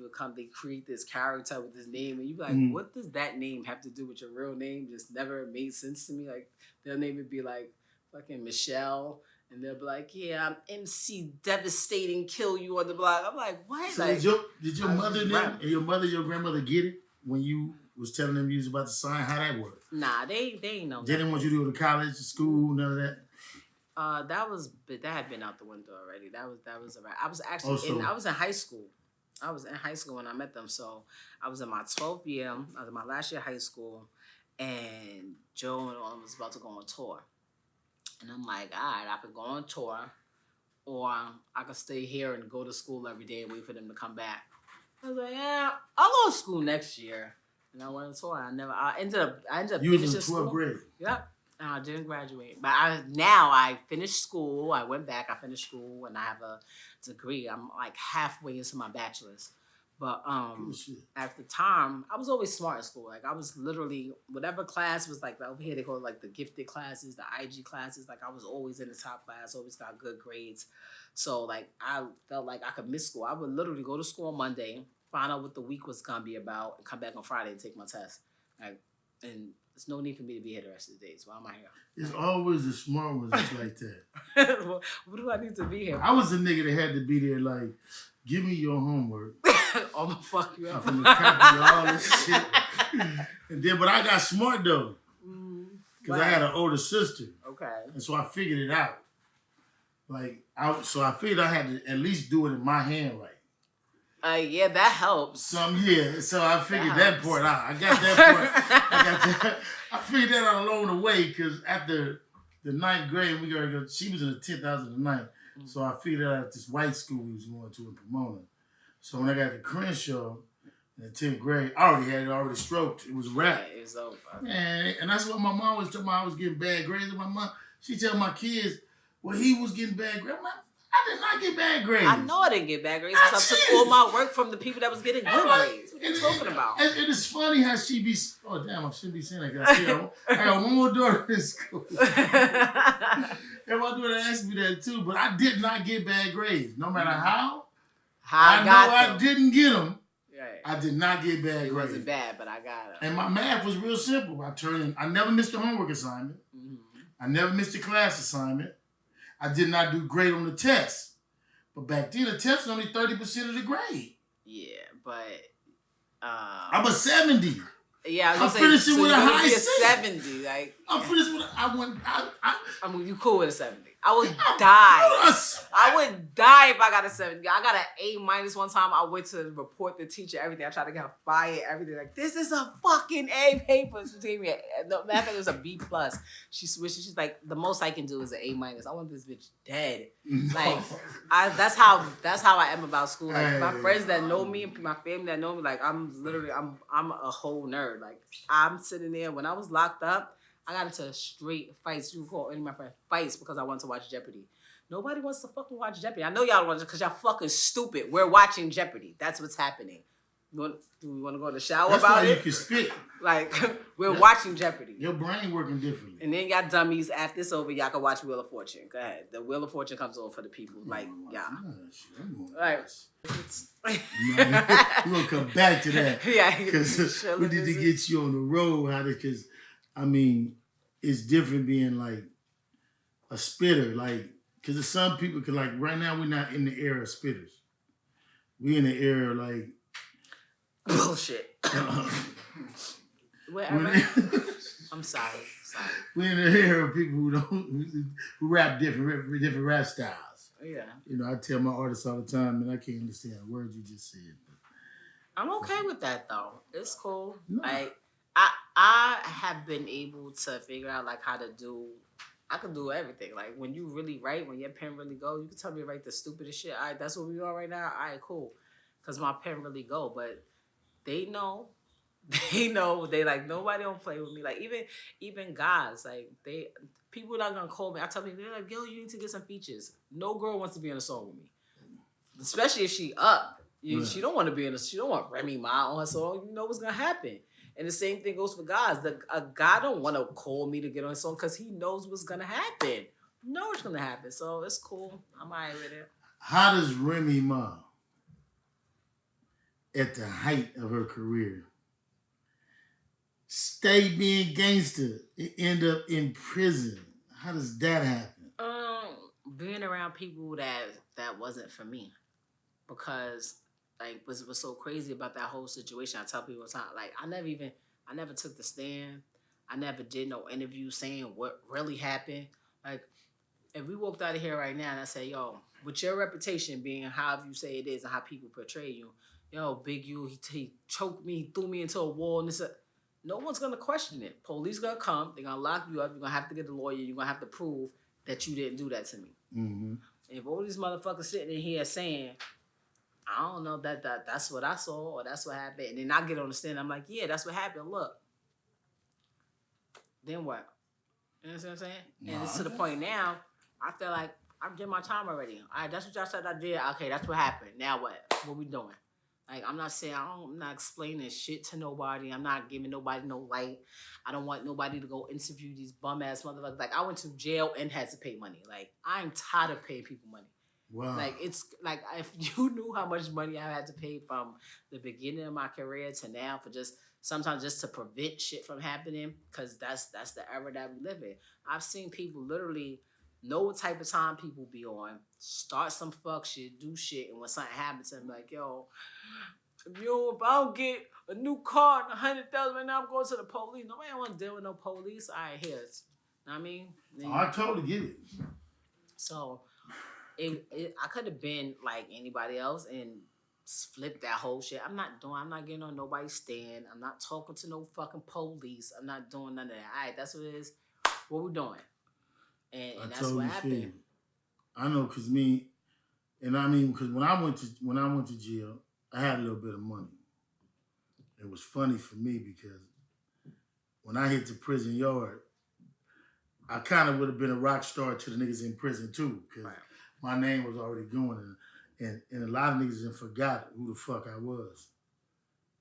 create this character with this name, and you be like, what does that name have to do with your real name? Just never made sense to me. Like, their name would be like fucking Michelle, and they'll be like, yeah, I'm MC Devastating, kill you on the block. I'm like, what? So like, did your mother and your grandmother get it when you was telling them you was about to sign? How that worked? Nah, they ain't know. They didn't want you to go to college, school, none of that. That had been out the window already. That was around. I was actually I was in high school. I was in high school when I met them. So I was in my 12th year. I was in my last year of high school, and Joe and I was about to go on tour. And I'm like, all right, I could go on tour, or I could stay here and go to school every day and wait for them to come back. I was like, yeah, I'll go to school next year. And I went on tour. I ended up you was finishing in 12th school. grade. Yep. And I didn't graduate. But I finished school. I went back. I finished school, and I have a degree. I'm like halfway into my bachelor's. But at the time, I was always smart in school. Like, I was literally, whatever class was like, over here they call it like the gifted classes, the IG classes. Like, I was always in the top class, always got good grades. So, like, I felt like I could miss school. I would literally go to school on Monday, find out what the week was going to be about, and come back on Friday and take my test. Like, and there's no need for me to be here the rest of the day. So why am I here? It's always the smart ones that's like that. What do I need to be here? I was the nigga that had to be there like, give me your homework. I'm gonna fuck you up. I'm gonna copy all this shit. And then, but I got smart though. Because I had an older sister. Okay. And so I figured it out. Like, so I figured I had to at least do it in my hand right. Yeah, that helps. So I figured that part out. I got that part. I figured that out along the way because after the 9th grade, she was in the 10th, I was in the 9th. So I figured out at this white school we was going to in Pomona. So when I got to Crenshaw in the 10th grade, I already stroked. It was a wrap. Yeah, it was over. And that's what my mom was talking about. I was getting bad grades. And my mom, she tell my kids, well, he was getting bad grades. I'm like, I did not get bad grades. I know I didn't get bad grades because I took all my work from the people that was getting good grades. What are you talking about? And it's funny how she be, oh damn, I shouldn't be saying that. I got one more daughter in school. And my daughter asked me that too, but I did not get bad grades. No matter how I didn't get them. Right. I did not get bad grades. It wasn't bad, but I got them. And my math was real simple. I never missed a homework assignment. Mm-hmm. I never missed a class assignment. I did not do great on the test. But back then, the test was only 30% of the grade. Yeah, but... I'm a 70. Yeah, I'm finishing with a high 70. Like, I'm finishing with I mean, you cool with a 70. I would die. I would die if I got a 70. I got an A- one time. I went to report the teacher, everything. I tried to get her fired, everything. Like, this is a fucking A paper. She gave me no matter of fact, it was a B+. She switched. She's like, the most I can do is an A-. I want this bitch dead. Like, that's how I am about school. Like, my friends that know me, my family that know me, like, I'm a whole nerd. Like, I'm sitting there when I was locked up. I got into straight fights. You call any of my friends fights because I wanted to watch Jeopardy. Nobody wants to fucking watch Jeopardy. I know y'all want to because y'all fucking stupid. We're watching Jeopardy. That's what's happening. Do we want to go to the shower That's about why it? you can spit. Like, we're watching Jeopardy. Your brain working differently. And then got dummies. After this over, y'all can watch Wheel of Fortune. Go ahead. The Wheel of Fortune comes on for the people. Like, yeah. Right. We're going to come back to that. Yeah. Because we need to get you on the road. Because, I mean, it's different being like a spitter. Like, because some people can, like, right now we're not in the era of spitters. We in the era, like... Bullshit. I'm sorry. We're in the era of people who rap different rap styles. Yeah. You know, I tell my artists all the time, and I can't understand the words you just said. But I'm okay with that though. It's cool. No. Like I have been able to figure out like how to do. I can do everything. Like when you really write, when your pen really go, you can tell me to write the stupidest shit. All right, that's what we are right now. All right, cool. Cause my pen really go, but they know. They know. They like nobody don't play with me. Like even guys, like people not gonna call me. I tell them they're like, yo, you need to get some features. No girl wants to be in a song with me, especially if she up. She don't want to be in a. She don't want Remy Ma on her song. You know what's gonna happen. And the same thing goes for guys. A guy don't want to call me to get on a song because he knows what's gonna happen. You know what's gonna happen. So it's cool. I'm alright with it. how does Remy Ma, at the height of her career, stay being gangster and end up in prison? How does that happen? Being around people that wasn't for me, because like what's so crazy about that whole situation. I tell people all the time, like I never took the stand. I never did no interview saying what really happened. Like if we walked out of here right now and I say, yo, with your reputation being however you say it is and how people portray you, yo, Big U, he choked me, he threw me into a wall and this. No one's gonna question it. Police gonna come. They're gonna lock you up. You're gonna have to get a lawyer. You're gonna have to prove that you didn't do that to me. Mm-hmm. If all these motherfuckers sitting in here saying, I don't know that's what I saw or that's what happened, and then I get on the stand, I'm like, yeah, that's what happened. Look, then what? You know what I'm saying? And it's to the point now. I feel like I did my time already. All right, that's what y'all said I did. Okay, that's what happened. Now what? What we doing? Like, I'm not saying, I'm not explaining shit to nobody. I'm not giving nobody no light. I don't want nobody to go interview these bum-ass motherfuckers. Like, I went to jail and had to pay money. Like, I'm tired of paying people money. Wow. Like, it's, like, if you knew how much money I had to pay from the beginning of my career to now for just, sometimes just to prevent shit from happening, because that's the era that we live in. I've seen people literally know what type of time people be on, start some fuck shit, do shit, and when something happens to them, like, yo, if I don't get a new car and 100,000 right now, I'm going to the police. Nobody want to deal with no police. All right, here. Know what I mean? I totally get it. So, I could have been like anybody else and flipped that whole shit. I'm not getting on nobody's stand. I'm not talking to no fucking police. I'm not doing none of that. All right, that's what it is. What we doing? And that's totally what happened. I know, cause because when I went to jail, I had a little bit of money. It was funny for me because when I hit the prison yard, I kind of would have been a rock star to the niggas in prison too, because my name was already going, and a lot of niggas had forgot who the fuck I was.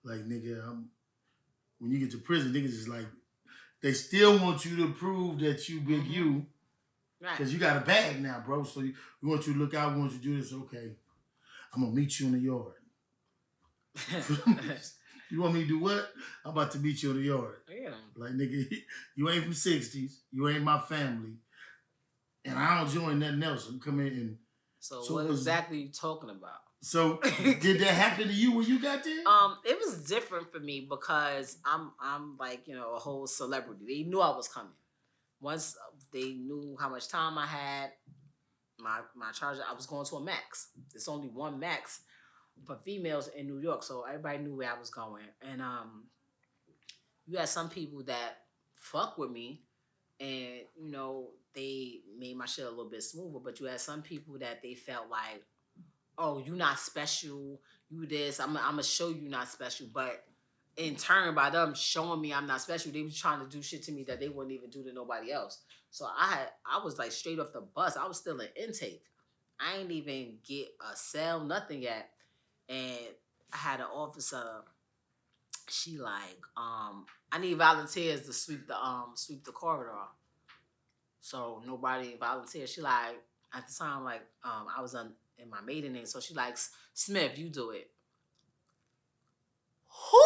Like, nigga, when you get to prison, niggas is like, they still want you to prove that you Big U. Because you got a bag now, bro. So we want you to look out. We want you to do this. Okay. I'm going to meet you in the yard. You want me to do what? I'm about to meet you in the yard. Yeah. Like, nigga, you ain't from 60s. You ain't my family. And I don't join nothing else. I'm coming in. So what exactly are you talking about? So did that happen to you when you got there? It was different for me because I'm like, you know, a whole celebrity. They knew I was coming. Once they knew how much time I had, my charger, I was going to a max. There's only one max for females in New York, so everybody knew where I was going. And you had some people that fuck with me, and you know they made my shit a little bit smoother. But you had some people that they felt like, oh, you not special, you this. I'm gonna show you not special, but. In turn, by them showing me I'm not special, they was trying to do shit to me that they wouldn't even do to nobody else. So I was like straight off the bus. I was still in intake. I ain't even get a cell, nothing yet. And I had an officer. She like, I need volunteers to sweep the corridor. So nobody volunteered. She like, at the time, like, I was in my maiden name. So she like, Smith, you do it. Who?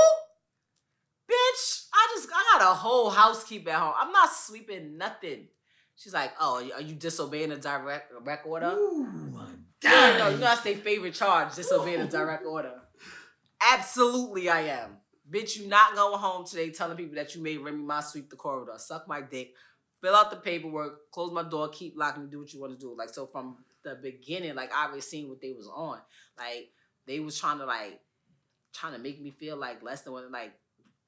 Bitch, I got a whole housekeeper at home. I'm not sweeping nothing. She's like, oh, are you disobeying a direct order? Ooh, my God. No, you know that's their favorite charge, disobeying a direct order. Absolutely I am. Bitch, you not going home today telling people that you made Remy Ma sweep the corridor. Suck my dick. Fill out the paperwork. Close my door. Keep locking. Do what you want to do. Like, so from the beginning, like, I already seen what they was on. Like, they was trying to make me feel like less than what, like,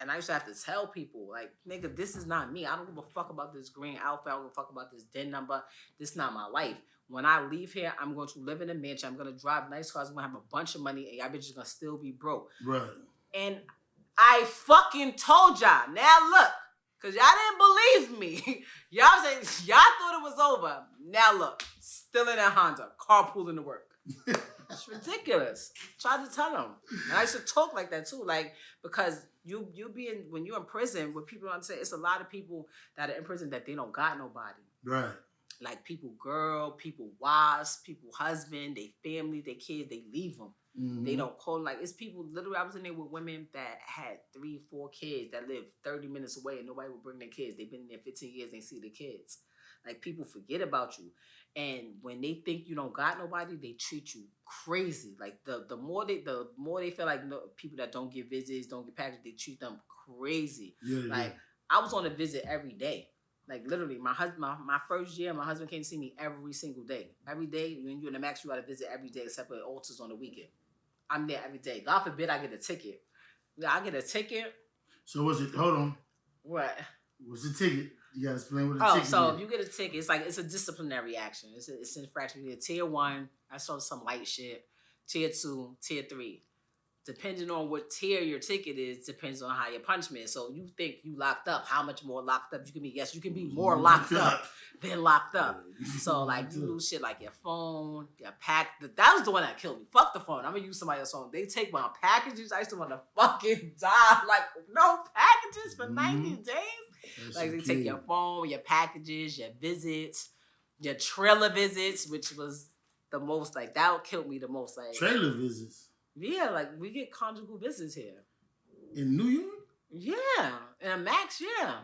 and I used to have to tell people, like, nigga, this is not me. I don't give a fuck about this green outfit. I don't give a fuck about this DIN number. This is not my life. When I leave here, I'm going to live in a mansion. I'm going to drive nice cars. I'm going to have a bunch of money. And y'all bitches going to still be broke. Right. And I fucking told y'all. Now look. Because y'all didn't believe me. Y'all thought it was over. Now look. Still in that Honda. Carpooling to work. It's ridiculous. Tried to tell them. And I used to talk like that too. Like, because when you're in prison, what people don't say, it's a lot of people that are in prison that they don't got nobody. Right. Like people girl, people wives, people husband, they family, they kids, they leave them. Mm-hmm. They don't call them. Like, it's people, literally, I was in there with women that had 3, 4 kids that lived 30 minutes away and nobody would bring their kids. They've been there 15 years, they see the kids. Like, people forget about you. And when they think you don't got nobody, they treat you crazy. Like, the more they feel like people that don't get visits, don't get packages, they treat them crazy. Yeah, like, I was on a visit every day. Like, literally, my husband, my first year, my husband came to see me every single day. Every day, when you're in the max, you got to visit every day except for altars on the weekend. I'm there every day. God forbid I get a ticket. I get a ticket. So what's it? Hold on. What? What's the ticket? You got to explain what the ticket is. So if you get a ticket, it's a disciplinary action. It's an infraction. You get tier 1. I saw some light shit. Tier 2, tier 3. Depending on what tier your ticket is, depends on how your punishment is. So you think you locked up, how much more locked up you can be? Yes, you can be more locked up than locked up. So, like, you lose shit like your phone, your pack. That was the one that killed me. Fuck the phone. I'm going to use somebody else's phone. They take my packages. I used to want to fucking die. Like, no packages for 90 days? That's like, they take your phone, your packages, your visits, your trailer visits, which was the most, like, that killed me the most. Like, trailer visits? Yeah, like, we get conjugal visits here. In New York? Yeah. In a max, yeah.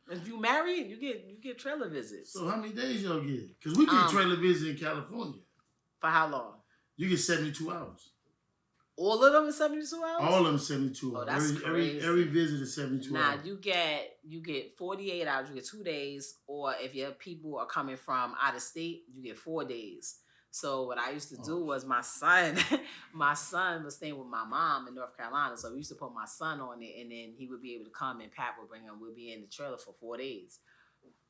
If you married, you get trailer visits. So how many days y'all get? Because we get trailer visits in California. For how long? You get 72 hours. All of them is 72 hours? All of them 72 hours. Oh, that's crazy. Every visit is 72 hours. Nah, you get 48 hours. You get 2 days. Or if your people are coming from out of state, you get 4 days. So what I used to do was my son was staying with my mom in North Carolina. So we used to put my son on it, and then he would be able to come, and Pat would bring him. We'll be in the trailer for 4 days.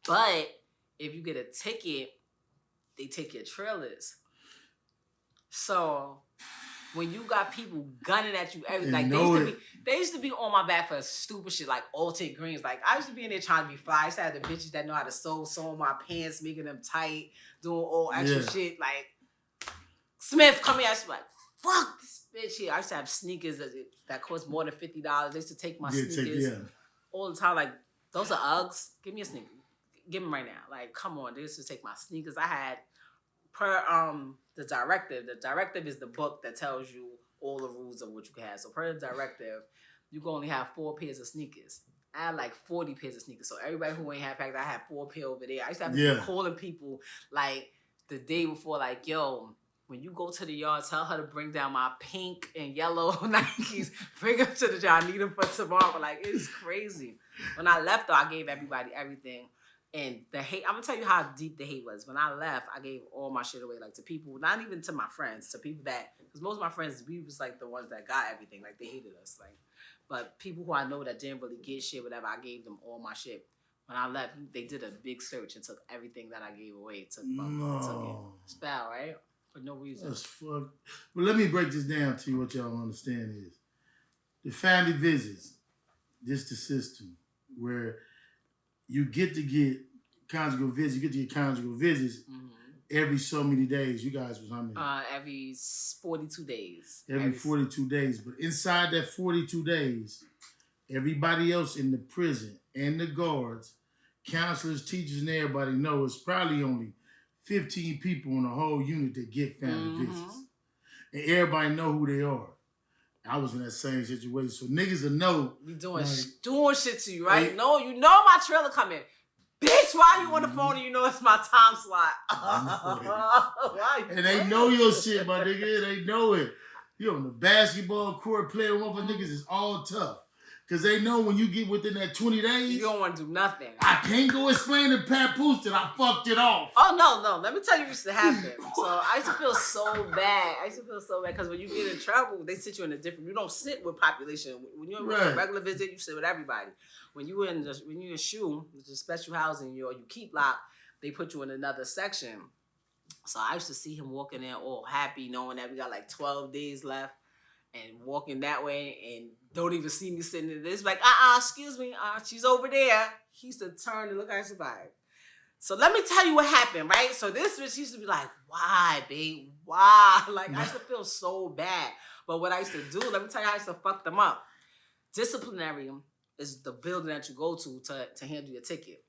But if you get a ticket, they take your trailers. So when you got people gunning at you, like they used to be on my back for stupid shit like Altic Greens. Like, I used to be in there trying to be fly. I used to have the bitches that know how to sew my pants, making them tight, doing all extra shit. Like, Smith come here, I used to be like, fuck this bitch here. I used to have sneakers that cost more than $50. They used to take my sneakers all the time. Like, those are Uggs. Give me a sneaker. Give them right now. Like, come on. They used to take my sneakers. I had per the directive. The directive is the book that tells you all the rules of what you can have. So per the directive, you can only have 4 pairs of sneakers. I had like 40 pairs of sneakers. So everybody who ain't have packed, I had 4 pairs over there. I used to have to be calling people like the day before, like, yo, when you go to the yard, tell her to bring down my pink and yellow Nikes. Bring them to the job. I need them for tomorrow. Like, it's crazy. When I left, though, I gave everybody everything. And the hate, I'm going to tell you how deep the hate was. When I left, I gave all my shit away, like, to people, not even to my friends, to people that, because most of my friends, we was, like, the ones that got everything. Like, they hated us. Like, but people who I know that didn't really get shit, whatever, I gave them all my shit. When I left, they did a big search and took everything that I gave away. Took it. It's bad, right? For no reason. That's fucked. Well, let me break this down to you. What y'all don't understand is the family visits. This the system where you get to get conjugal visits. You get to get conjugal visits every so many days. You guys was how many? Every 42 days. Every 42 days. But inside that 42 days, everybody else in the prison and the guards, counselors, teachers, and everybody know it's probably only 15 people in the whole unit that get family visits. And everybody know who they are. I was in that same situation. So niggas will know. We doing shit to you, right? No, you know my trailer coming. Bitch, why you on the phone and you know it's my time slot? And they know your shit, my nigga. They know it. You on the basketball court playing with other niggas is all tough. Because they know when you get within that 20 days, you don't want to do nothing. I can't go explain to Papoose that I fucked it off. Oh, no. Let me tell you what used to happen. So I used to feel so bad. Because when you get in trouble, they sit you in a different... You don't sit with population. When you're on a regular visit, you sit with everybody. When you're in SHU, which is special housing, you keep locked, they put you in another section. So I used to see him walking in all happy, knowing that we got like 12 days left, and walking that way, and don't even see me sitting in this. Like, excuse me, she's over there. He used to turn and look at somebody. So let me tell you what happened, right? So this bitch used to be like, why, babe? Why? Like, I used to feel so bad. But what I used to do, let me tell you how I used to fuck them up. Disciplinary is the building that you go to handle your ticket.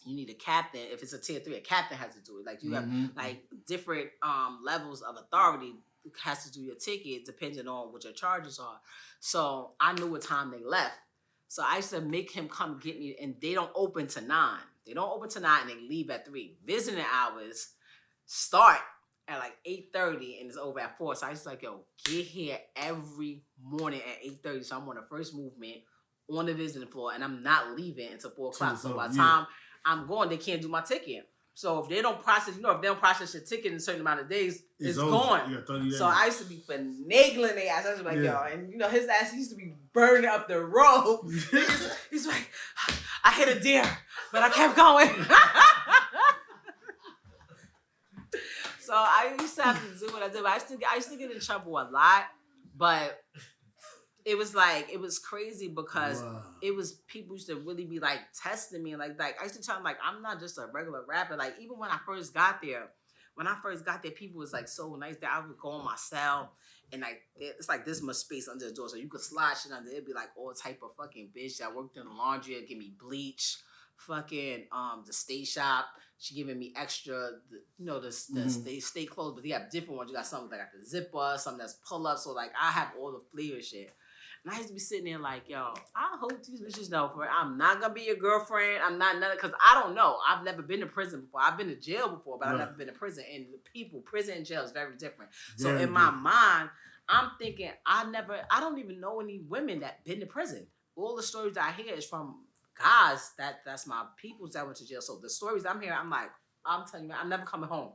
You need a captain. If it's a tier 3, a captain has to do it. Like, you have like different levels of authority has to do your ticket depending on what your charges are. So I knew what time they left. So I used to make him come get me, and they don't open to 9. They don't open to 9 and they leave at 3. Visiting hours start at like 8:30 and it's over at 4. So I used to like, yo, get here every morning at 8:30. So I'm on the first movement on the visiting floor, and I'm not leaving until 4 o'clock. So by the time I'm going, they can't do my ticket. So if they don't process, if they don't process your ticket in a certain amount of days, it's gone. You got 30 days. So I used to be finagling their ass. I was like, yo, and his ass used to be burning up the road. He's like, I hit a deer, but I kept going. So I used to have to do what I did. But I used to get in trouble a lot, but it was crazy because it was people used to really be like testing me. Like I used to tell them, like, I'm not just a regular rapper. Like, even when I first got there, people was like so nice that I would go on my cell and like it's like this much space under the door, so you could slide shit under. It'd be like all type of fucking bitch that worked in the laundry. It'd give me bleach, fucking the Stay Shop. She giving me extra, they stay clothes, but they have different ones. You got something that got the zipper, something that's pull up. So like I have all the flavor shit. And I used to be sitting there like, yo, I hope these bitches know I'm not going to be your girlfriend. I'm not none, because I don't know. I've never been to prison before. I've been to jail before, but I've never been to prison. And prison and jail is very different. So in my mind, I'm thinking, I don't even know any women that been to prison. All the stories I hear is from guys that's my peoples that went to jail. So the stories I'm hearing, I'm telling you, I'm never coming home.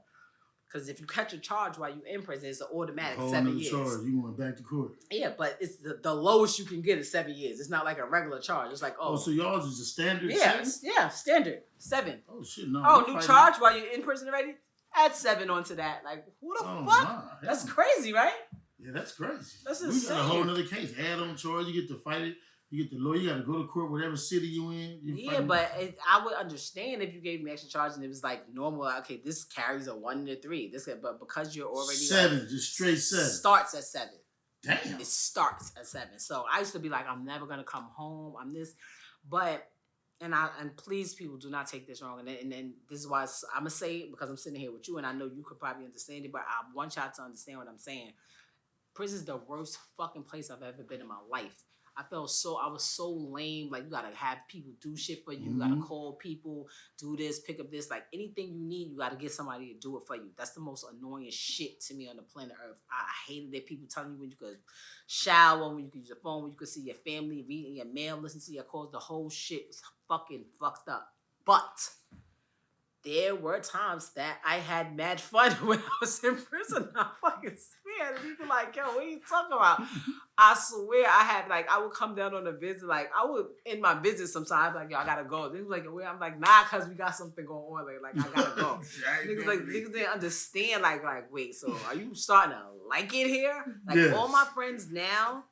Because if you catch a charge while you're in prison, it's an automatic 7 years. Charge. You going back to court. Yeah, but it's the lowest you can get is 7 years. It's not like a regular charge. It's like, so y'all's is a standard 7? Yeah, standard 7. Oh, shit, no. Oh, new charge while you're in prison already? Add 7 onto that. Like, who the fuck? Nah, that's crazy, right? Yeah, that's crazy. That's insane. We got a whole other case. Add on charge, you get to fight it. You get the lawyer, you got to go to court, whatever city you in. But I would understand if you gave me extra charge and it was like normal. Okay, this carries a 1 to 3. But because you're already 7, just straight 7. Starts at 7. Damn. It starts at 7. So I used to be like, I'm never gonna come home. I'm this, but and please, people, do not take this wrong. And then this is why I'm gonna say it because I'm sitting here with you, and I know you could probably understand it, but I want y'all to understand what I'm saying. Prison's the worst fucking place I've ever been in my life. I was so lame. Like, you gotta have people do shit for you. You gotta call people, do this, pick up this. Like, anything you need, you gotta get somebody to do it for you. That's the most annoying shit to me on the planet Earth. I hated that people telling you when you could shower, when you could use your phone, when you could see your family, reading your mail, listen to your calls. The whole shit was fucking fucked up. But there were times that I had mad fun when I was in prison. I fucking swear. And people like, yo, what are you talking about? I swear I would come down on a visit. Like, I would, in my business sometimes, like, yo, I gotta go. They was like, where? I'm like, nah, because we got something going on. Like I gotta go. Niggas didn't understand. Like, wait, so are you starting to like it here? Like, all my friends now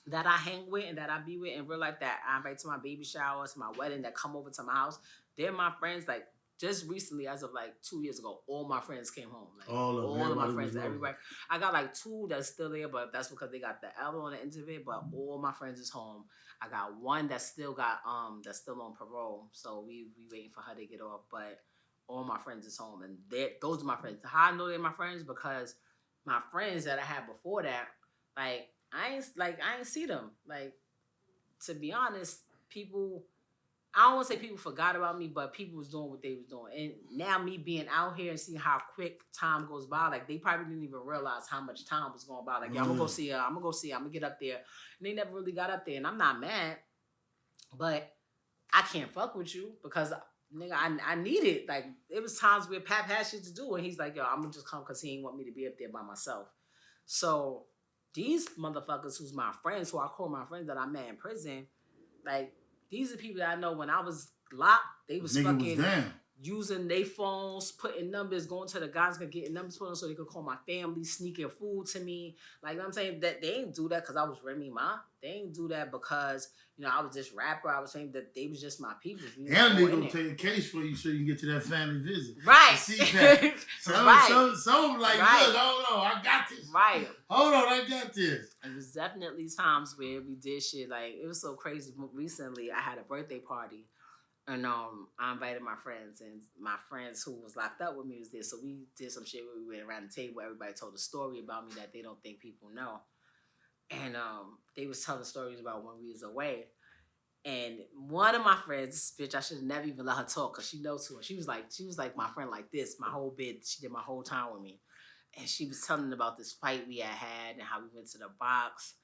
that I hang with and that I be with in real life, that I invite to my baby shower, to my wedding, that come over to my house, they're my friends. Like, just recently, as of like 2 years ago, all my friends came home. Like all of my friends, everybody. I got like 2 that's still there, but that's because they got the L on the end of it. But all my friends is home. I got one that's still on parole, so we waiting for her to get off. But all my friends is home, and those are my friends. How I know they're my friends because my friends that I had before that, like I ain't see them. Like, to be honest, people. I don't want to say people forgot about me, but people was doing what they was doing. And now me being out here and seeing how quick time goes by, like they probably didn't even realize how much time was going by. Like, yeah, I'm gonna go see her. I'm gonna get up there. And they never really got up there. And I'm not mad, but I can't fuck with you because, nigga, I need it. Like, it was times where Pap had shit to do, and he's like, yo, I'm gonna just come because he ain't want me to be up there by myself. So these motherfuckers who's my friends, who I call my friends that I met in prison, like, these are people that I know when I was locked, they was fucking using their phones, putting numbers, going to the guys, getting numbers for them so they could call my family, sneaking food to me. Like, you know what I'm saying? That they ain't do that because I was Remy Ma. They ain't do that because, I was this rapper. I was saying that they was just my people. Henley gonna take a case for you so you can get to that family visit. Right. See that. Some like, right. Look, hold on, I got this. Right. Hold on, I got this. It was definitely times where we did shit. Like, it was so crazy. Recently, I had a birthday party. And I invited my friends, and my friends who was locked up with me was there. So we did some shit where we went around the table. Everybody told a story about me that they don't think people know. And they was telling stories about when we was away. And one of my friends, bitch, I should have never even let her talk because she knows who. She was like my friend like this, my whole bit. She did my whole time with me. And she was telling about this fight we had and how we went to the box.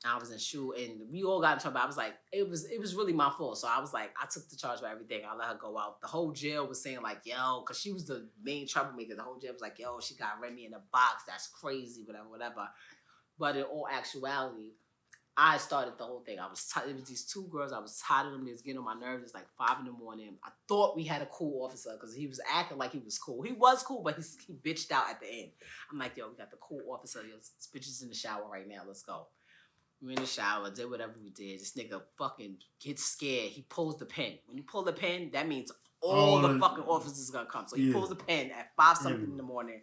I was in shoe and we all got in trouble. I was like, it was really my fault. So I was like, I took the charge for everything. I let her go out. The whole jail was saying like, yo, because she was the main troublemaker. The whole jail was like, yo, she got Remy in a box. That's crazy, whatever. But in all actuality, I started the whole thing. It was these 2 girls. I was tired of them. They was getting on my nerves. It's like 5 a.m. I thought we had a cool officer because he was acting like he was cool. He was cool, but he bitched out at the end. I'm like, yo, we got the cool officer. Yo, this bitch is in the shower right now. Let's go. We in the shower, did whatever we did. This nigga fucking gets scared. He pulls the pin. When you pull the pin, that means all the fucking officers gonna come. So he pulls the pin at 5 something in the morning.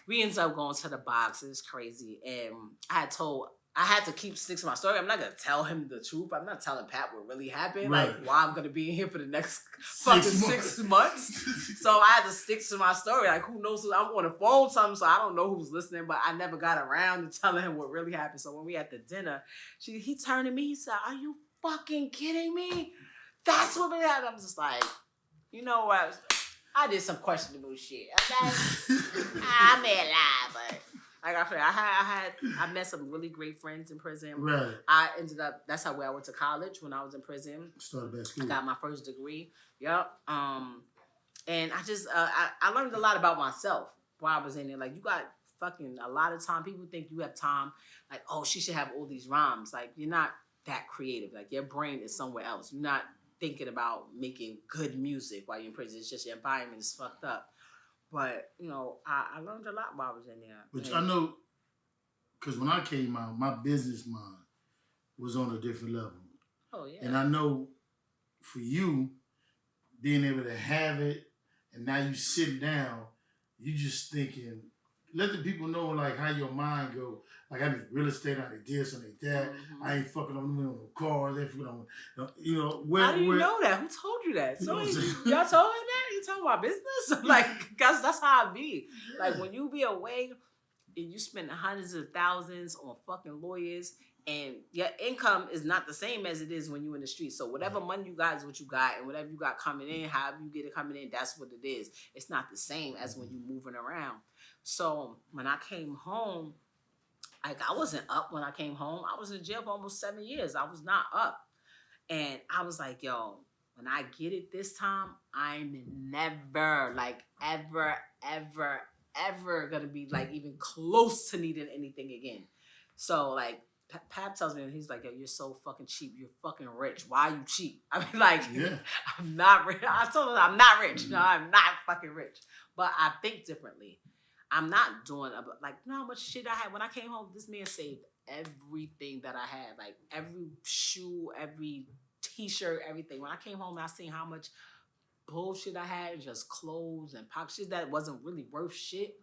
We ended up going to the box. It was crazy. And I had to keep sticking to my story. I'm not gonna tell him the truth. I'm not telling Pat what really happened. Right. Like, why I'm gonna be in here for the next fucking 6 months. So I had to stick to my story. Like, who knows? I'm on the phone something, so I don't know who's listening, but I never got around to telling him what really happened. So when we at the dinner, he turned to me, he said, "Are you fucking kidding me? That's what really happened." I'm just like, you know what? I did some questionable shit. Okay? I may lie, but like I said, I met some really great friends in prison. Right. I ended up, that's how I went to college when I was in prison. Started back school. I got my first degree. Yep. And I just, I learned a lot about myself while I was in there. Like, you got fucking a lot of time. People think you have time. Like, oh, she should have all these rhymes. Like, you're not that creative. Like, your brain is somewhere else. You're not thinking about making good music while you're in prison. It's just your environment is fucked up. But, I learned a lot while I was in there. Which I know, because when I came out, my business mind was on a different level. Oh, yeah. And I know for you, being able to have it, and now you sitting down, you just thinking, let the people know, like, how your mind go. Like, I need real estate, I need this, I need that. Mm-hmm. I ain't fucking on no cars. They fucking on, How do you know that? Who told you that? So y'all told him that? You talking about business? Like, guys, that's how I be. Yeah. Like, when you be away and you spend hundreds of thousands on fucking lawyers, and your income is not the same as it is when you're in the street. So whatever money you got is what you got, and whatever you got coming in, however you get it coming in, that's what it is. It's not the same as when you're moving around. So when I came home, like, I wasn't up when I came home. I was in jail for almost 7 years. I was not up. And I was like, yo, when I get it this time, I'm never, like, ever gonna be, like, even close to needing anything again. So, like, Pap tells me, and he's like, yo, you're so fucking cheap. You're fucking rich. Why are you cheap? I mean, like, yeah. I'm not rich. I told him I'm not rich. No, I'm not fucking rich. But I think differently. I'm not doing, like, you know how much shit I had? When I came home, this man saved everything that I had. Like, every shoe, every T-shirt, everything. When I came home, I seen how much bullshit I had, just clothes and pop shit that wasn't really worth shit.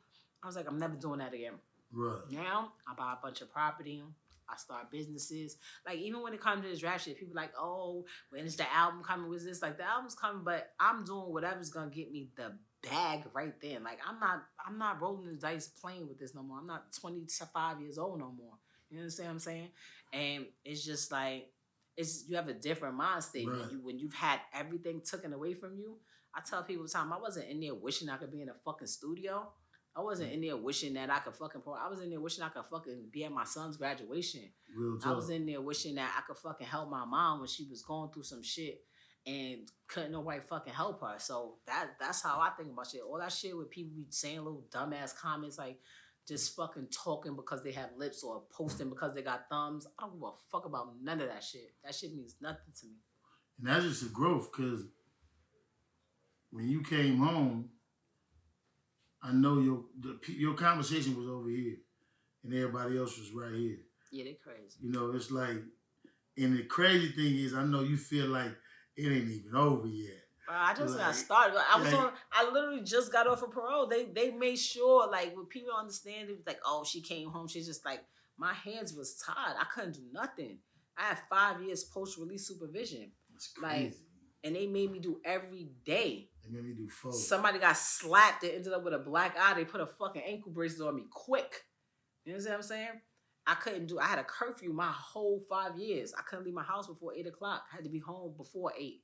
I was like, I'm never doing that again. Right. Now, I buy a bunch of property. I start businesses. Like, even when it comes to this rap shit, people like, oh, when is the album coming? Was this? Like, the album's coming, but I'm doing whatever's gonna get me the bag right then. Like, I'm not rolling the dice playing with this no more. I'm not 25 years old no more. You understand what I'm saying? And it's just like, you have a different mind state. Right. When you've had everything taken away from you. I tell people all the time, I wasn't in there wishing I could be in a fucking studio. I wasn't in there wishing that I could fucking I was in there wishing I could fucking be at my son's graduation. Real talk. I was in there wishing that I could fucking help my mom when she was going through some shit and couldn't nobody fucking help her. So that's how I think about shit. All that shit with people be saying little dumbass comments like just fucking talking because they have lips or posting because they got thumbs. I don't give a fuck about none of that shit. That shit means nothing to me. And that's just a growth, because when you came home, I know your conversation was over here, and everybody else was right here. Yeah, they crazy. You know, it's like, and the crazy thing is, I know you feel like it ain't even over yet. I just got started. I literally just got off of parole. They made sure, like, when people understand, it was like, oh, she came home. She's just like, my hands was tied. I couldn't do nothing. I had 5 years post-release supervision. That's crazy. Like, and they made me do every day. They made me do 4. Somebody got slapped. They ended up with a black eye. They put a fucking ankle bracelet on me quick. You know what I'm saying? I had a curfew my whole 5 years. I couldn't leave my house before 8 o'clock. I had to be home before 8.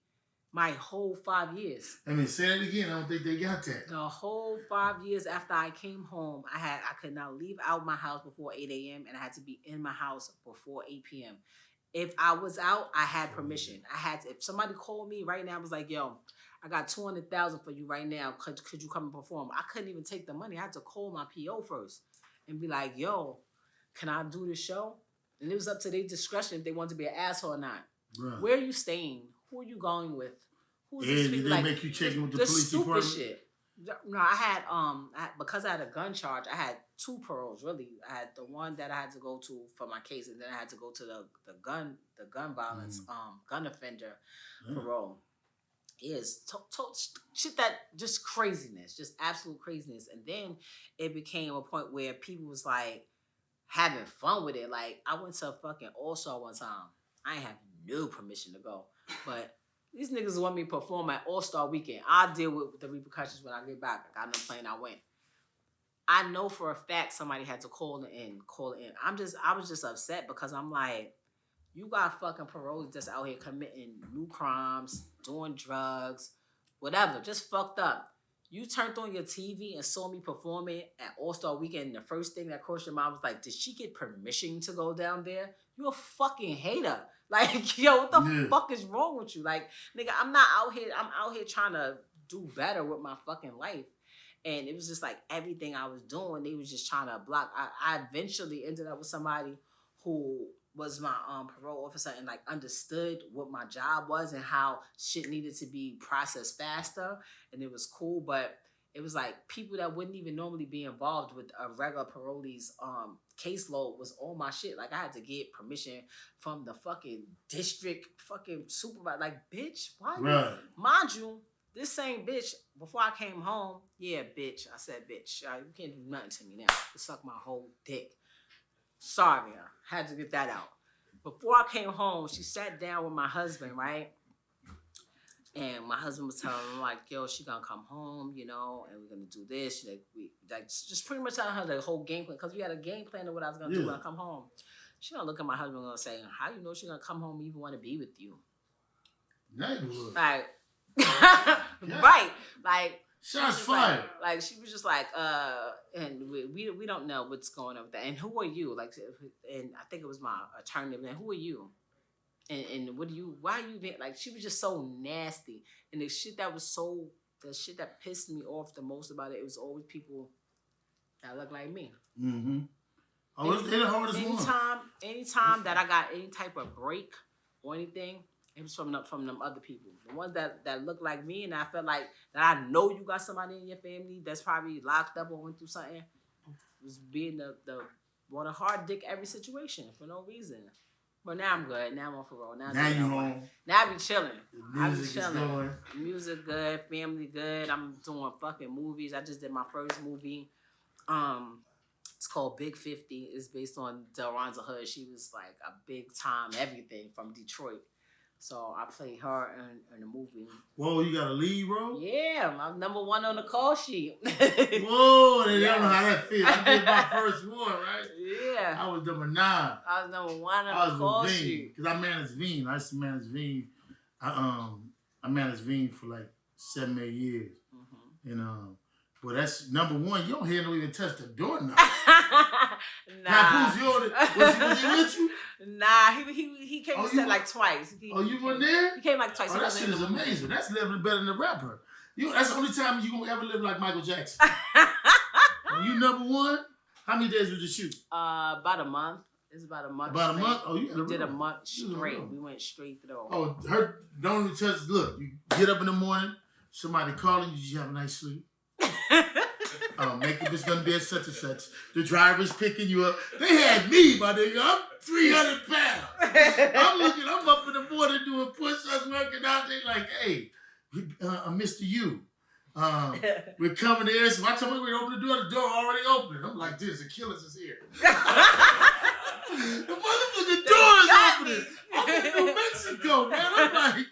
My whole 5 years. I mean, say it again. I don't think they got that. The whole 5 years after I came home, I could not leave out my house before 8 a.m. and I had to be in my house before 8 p.m. If I was out, I had permission. If somebody called me right now, I was like, yo, I got $200,000 for you right now. Could you come and perform? I couldn't even take the money. I had to call my PO first and be like, yo, can I do this show? And it was up to their discretion if they wanted to be an asshole or not. Right. Where are you staying? Who are you going with? Who's Yeah, this did people? they Like, make you check in with the the police stupid department? shit. No, I had because I had a gun charge. I had 2 paroles really. I had the one that I had to go to for my case, and then I had to go to the gun violence gun offender parole. Is shit that just craziness, just absolute craziness. And then it became a point where people was like having fun with it. Like, I went to a fucking All-Star one time. I ain't have no permission to go, but these niggas want me to perform at All-Star weekend. I'll deal with the repercussions when I get back. I got no plane, I went. I know for a fact somebody had to call it in. I was just upset because I'm like, you got fucking parolees just out here committing new crimes, doing drugs, whatever, just fucked up. You turned on your TV and saw me performing at All-Star Weekend, and the first thing that crossed your mind was like, did she get permission to go down there? You a fucking hater. Like, yo, what the fuck is wrong with you? Like, nigga, I'm out here trying to do better with my fucking life. And it was just like everything I was doing, they was just trying to block. I eventually ended up with somebody who was my parole officer and like understood what my job was and how shit needed to be processed faster. And it was cool, but it was like people that wouldn't even normally be involved with a regular parolee's caseload was all my shit. Like, I had to get permission from the fucking district fucking supervisor. Like, bitch, why? Right. Mind you, this same bitch, before I came home, yeah, bitch. I said, bitch, you can't do nothing to me now. You suck my whole dick. Sorry, I had to get that out. Before I came home, she sat down with my husband, right? And my husband was telling her, like, yo, she gonna come home, you know, and we're gonna do this. Just pretty much telling her the whole game plan, because we had a game plan of what I was gonna do when I come home. She gonna look at my husband and gonna say, how you know she gonna come home and even want to be with you? Neighborhood. Like, right. Like, shots fired. Like, she was just like, and we don't know what's going on with that. And who are you? Like, and I think it was my attorney. And who are you? And why are you being, like, she was just so nasty. And the shit that pissed me off the most about it was always people that look like me. Mm-hmm. Oh, they're the hardest one. Anytime that I got any type of break or anything, it was from them other people. The ones that look like me, and I felt like that I know you got somebody in your family that's probably locked up or went through something, was being the want a hard dick every situation for no reason. But now I'm good. Now I'm on for roll. Now you home. Now I be chilling. The music is going. Music good. Family good. I'm doing fucking movies. I just did my first movie. It's called Big 50. It's based on Delronza Hood. She was like a big time everything from Detroit. So I played her in the movie. Whoa, you got a lead role? Yeah, I'm number 1 on the call sheet. Whoa, they don't know how that feels. I did my first one, right? Yeah. I was number 9. I was number 1 on the call sheet. Because I managed Veen. I used to manage Veen. I managed Veen for like 7, 8 years. Mm-hmm. And well, that's number 1. You don't hear no even touch the door now. Nah. Was he with you? Nah, he came to set like twice. You went there? He came like twice. Oh, that shit is amazing. That's living better than a rapper. That's the only time you gonna ever live like Michael Jackson. You number 1? How many days did you shoot? About a month. It's about a month. About a month? Oh, you did a month straight. We went straight through. Oh, don't even touch. Look, you get up in the morning, somebody calling you, did you have a nice sleep? Makeup is gonna be at such and such. The driver's picking you up. They had me, my nigga. I'm 300 pounds. I'm up in the morning doing push-ups, working out. They like, hey, Mr. U, we're coming there. So I told me we open the door already open. I'm like, this, the killers is here. The motherfucking door is opening. I'm in New Mexico, man. I'm like,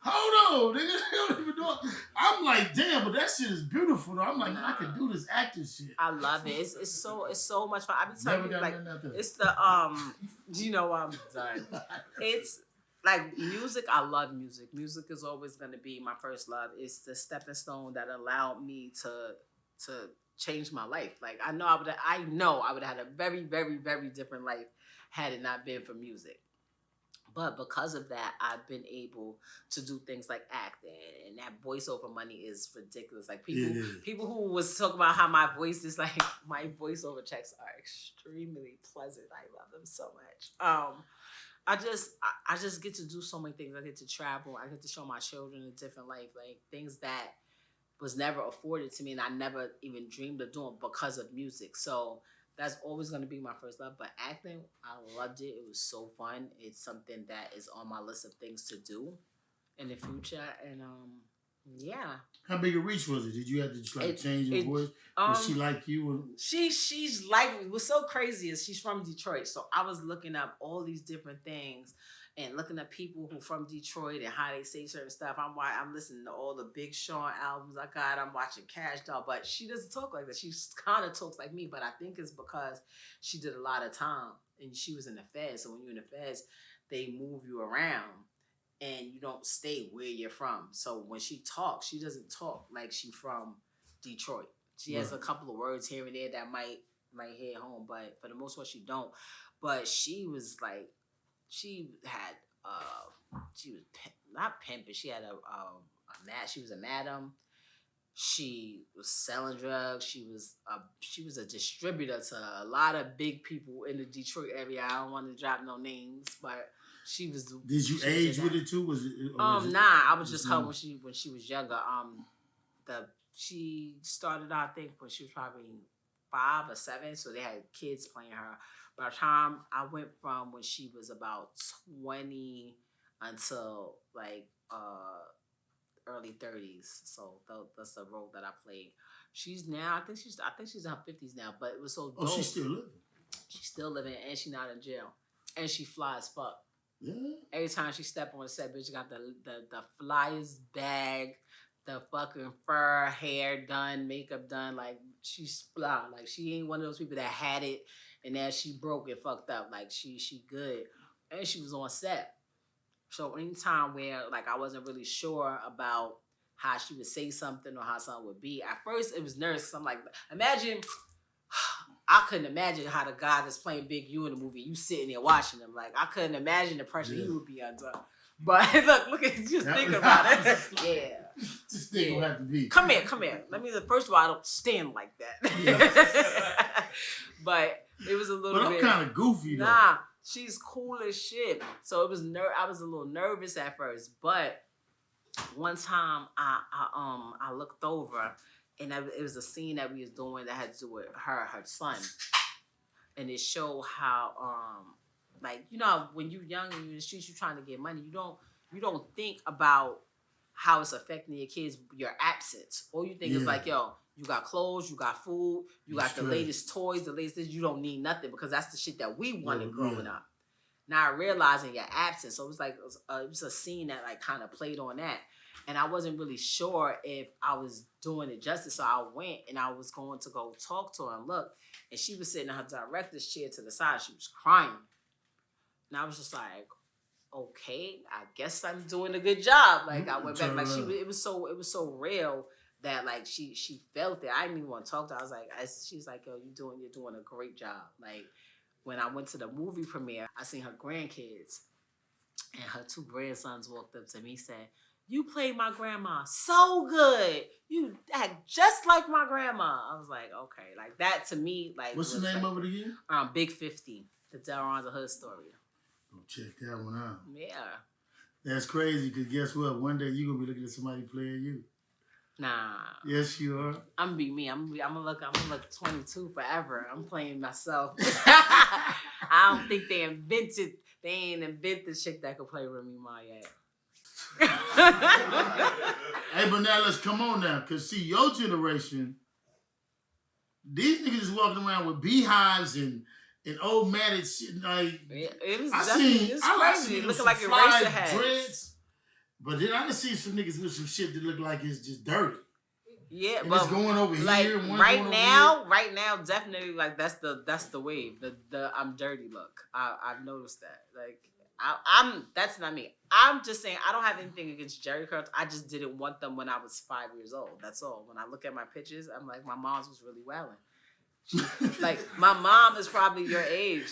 hold on, nigga. They don't even know. I'm like, damn, but that shit is beautiful though. I'm like, man, I can do this acting shit. I love it. It's so much fun. I be telling you, like, it's the you know, I'm done. It's like music. I love music. Music is always gonna be my first love. It's the stepping stone that allowed me to change my life. Like I know I would have had a very, very, very different life had it not been for music. But because of that, I've been able to do things like acting, and that voiceover money is ridiculous. Like people who was talking about how my voice is like, my voiceover checks are extremely pleasant. I love them so much. I just get to do so many things. I get to travel. I get to show my children a different life, like things that was never afforded to me, and I never even dreamed of doing because of music. So that's always going to be my first love. But acting, I loved it. It was so fun. It's something that is on my list of things to do in the future. And yeah. How big a reach was it? Did you have to change your voice? Was she like you? She's like me. What's so crazy is she's from Detroit. So I was looking up all these different things and looking at people who from Detroit and how they say certain stuff. I'm listening to all the Big Sean albums I got. I'm watching Cash Doll, but she doesn't talk like that. She kind of talks like me, but I think it's because she did a lot of time and she was in the feds. So when you're in the feds, they move you around and you don't stay where you're from. So when she talks, she doesn't talk like she from Detroit. She has a couple of words here and there that might hit home, but for the most part, she don't. But she was like, she had, she was not pimping. She had she was a madam. She was selling drugs. She was a distributor to a lot of big people in the Detroit area. I don't want to drop no names, but she was. Did you age with it too? Was it? Nah, I was just her when she was younger. She started out, I think, when she was probably 5 or 7, so they had kids playing her. By the time I went from when she was about 20 until like early 30s, so that's the role that I played. She's now, I think she's in her 50s now, but it was so dope. Oh, she's still living. She's still living, and she's not in jail, and she fly as fuck. Yeah. Every time she step on the set, bitch got the flyest bag, the fucking fur, hair done, makeup done. Like she's fly. Like she ain't one of those people that had it and then she broke it, fucked up. Like she good, and she was on set. So anytime where like I wasn't really sure about how she would say something or how something would be, at first it was nervous. Cause I'm like, imagine. I couldn't imagine how the guy that's playing Big U in the movie, you sitting there watching him. Like, I couldn't imagine the pressure he would be under. But look at just thinking about it. Yeah. Just think what have to be. Come here. First of all, I don't stand like that. Yeah. But it was a little bit. But I'm kind of goofy though. Nah, she's cool as shit. So it was I was a little nervous at first, but one time I looked over. And it was a scene that we was doing that had to do with her son. And it showed how like, you know, when you're young and you're in the streets, you're trying to get money. You don't think about how it's affecting your kids, your absence. All you think is like, yo, you got clothes, you got food, you got the latest toys, the latest this. You don't need nothing because that's the shit that we wanted growing up. Not realizing your absence. So it was like, it was a scene that like kind of played on that. And I wasn't really sure if I was doing it justice. So I went and I was going to go talk to her and look. And she was sitting in her director's chair to the side. She was crying. And I was just like, okay, I guess I'm doing a good job. Like I went back, like it was so real that like she felt it. I didn't even want to talk to her. I was like, she's like, yo, you're doing a great job. Like when I went to the movie premiere, I seen her grandkids, and her 2 grandsons walked up to me and said, "You played my grandma so good. You act just like my grandma." I was like, okay, like that to me, like what's the name of it again? Big 50, the Delron's a Hood story. Go check that one out. Yeah. That's crazy, because guess what? One day you're going to be looking at somebody playing you. Nah. Yes, you are. I'm gonna be me. I'm gonna look 22 forever. I'm playing myself. I don't think they ain't invented shit that could play Remy Ma yet. Hey, but now let's come on now, because see, your generation, these niggas is walking around with beehives and old matted shit. Like, it was I crazy. Looking like eraser heads. Dreads. But then I can see some niggas with some shit that look like it's just dirty. Yeah, and but it's going over like here. And right now, definitely like that's the wave. The I'm dirty look. I've noticed that. Like I'm that's not me. I'm just saying I don't have anything against Jerry curls. I just didn't want them when I was 5 years old. That's all. When I look at my pictures, I'm like, my mom's was really wilding. Like my mom is probably your age.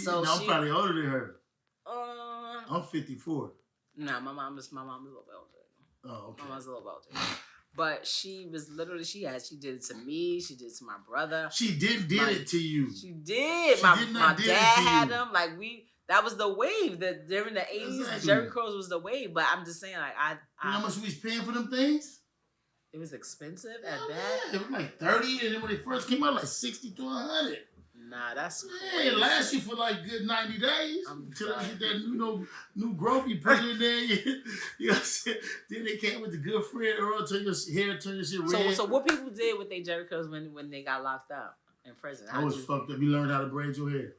I'm probably older than her. I'm 54. Nah, my mom is a little bit older. Oh, okay. My mom's a little bit older. But she was literally, she did it to me. She did it to my brother. She did it to you. She did. She My did dad had them. Like that was the wave. That during the 80s, exactly. Jerry curls was the wave. But I'm just saying, like you know how much we was paying for them things? It was expensive at that. that. It was like 30, and then when they first came out, like 60 to 100. Nah, that's crazy. It lasts you for like good 90 days until you get that new growth you put in there. You know what I'm saying? Then they came with the good friend Earl, turn your hair, turn your shit red. So what people did with their Jerry curls when they got locked up in prison? I was fucked up. You learned how to braid your hair.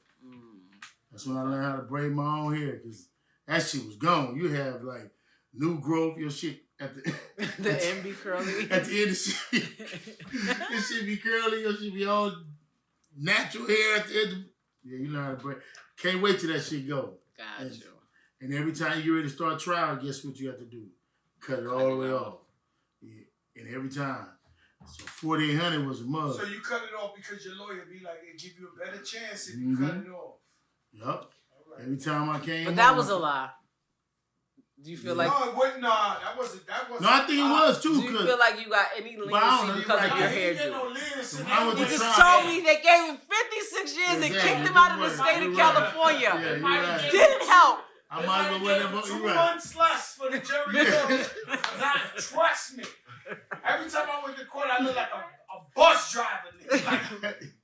That's when I learned how to braid my own hair, because that shit was gone. You have like new growth, your shit at the the end be curly. At the end of shit, your shit be curly, your shit be all natural hair at the end. Yeah, you learn how to braid. Can't wait till that shit go. Got you. And every time you get ready to start trial, guess what you have to do? Cut it all the way off. Yeah. And every time. So 4800 was a mug. So you cut it off because your lawyer be like, it give you a better chance if you cut it off. Yup. Right. Every time I came. But that was a lie. Do you feel like? No, it wasn't. Nah, that wasn't. No, I think it was too. Do you feel like you got any leniency because of your hairdo? You just told me they gave him 56 years and kicked him out of the state of California. Didn't help. I might as well wait 2 months less for the jury. Not trust me. Every time I went to court, I looked like a bus driver.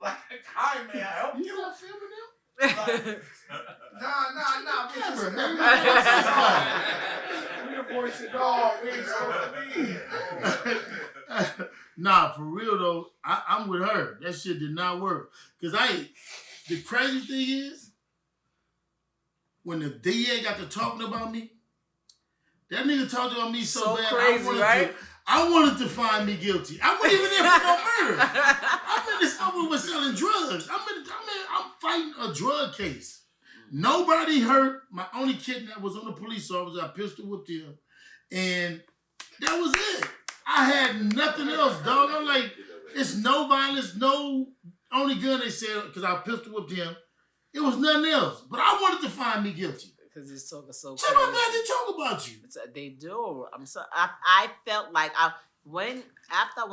Like, hi man, I help you. You not filming them? Like, nah. We the voice of dog. We ain't supposed to be here. Nah, for real though, I'm with her. That shit did not work. Cause the crazy thing is, when the DA got to talking about me, that nigga talked about me so bad. Crazy, I wanted to find me guilty. I wasn't even there for no murder. I'm in this over with selling drugs. I'm fighting a drug case. Nobody hurt. My only kidnap was on the police officer. I pistol whipped him. And that was it. I had nothing else, dog. I'm like, it's no violence, no only gun they said, because I pistol whipped him. It was nothing else. But I wanted to find me guilty. Because he's talking so crazy. I'm glad they talk about you. They do. I felt like when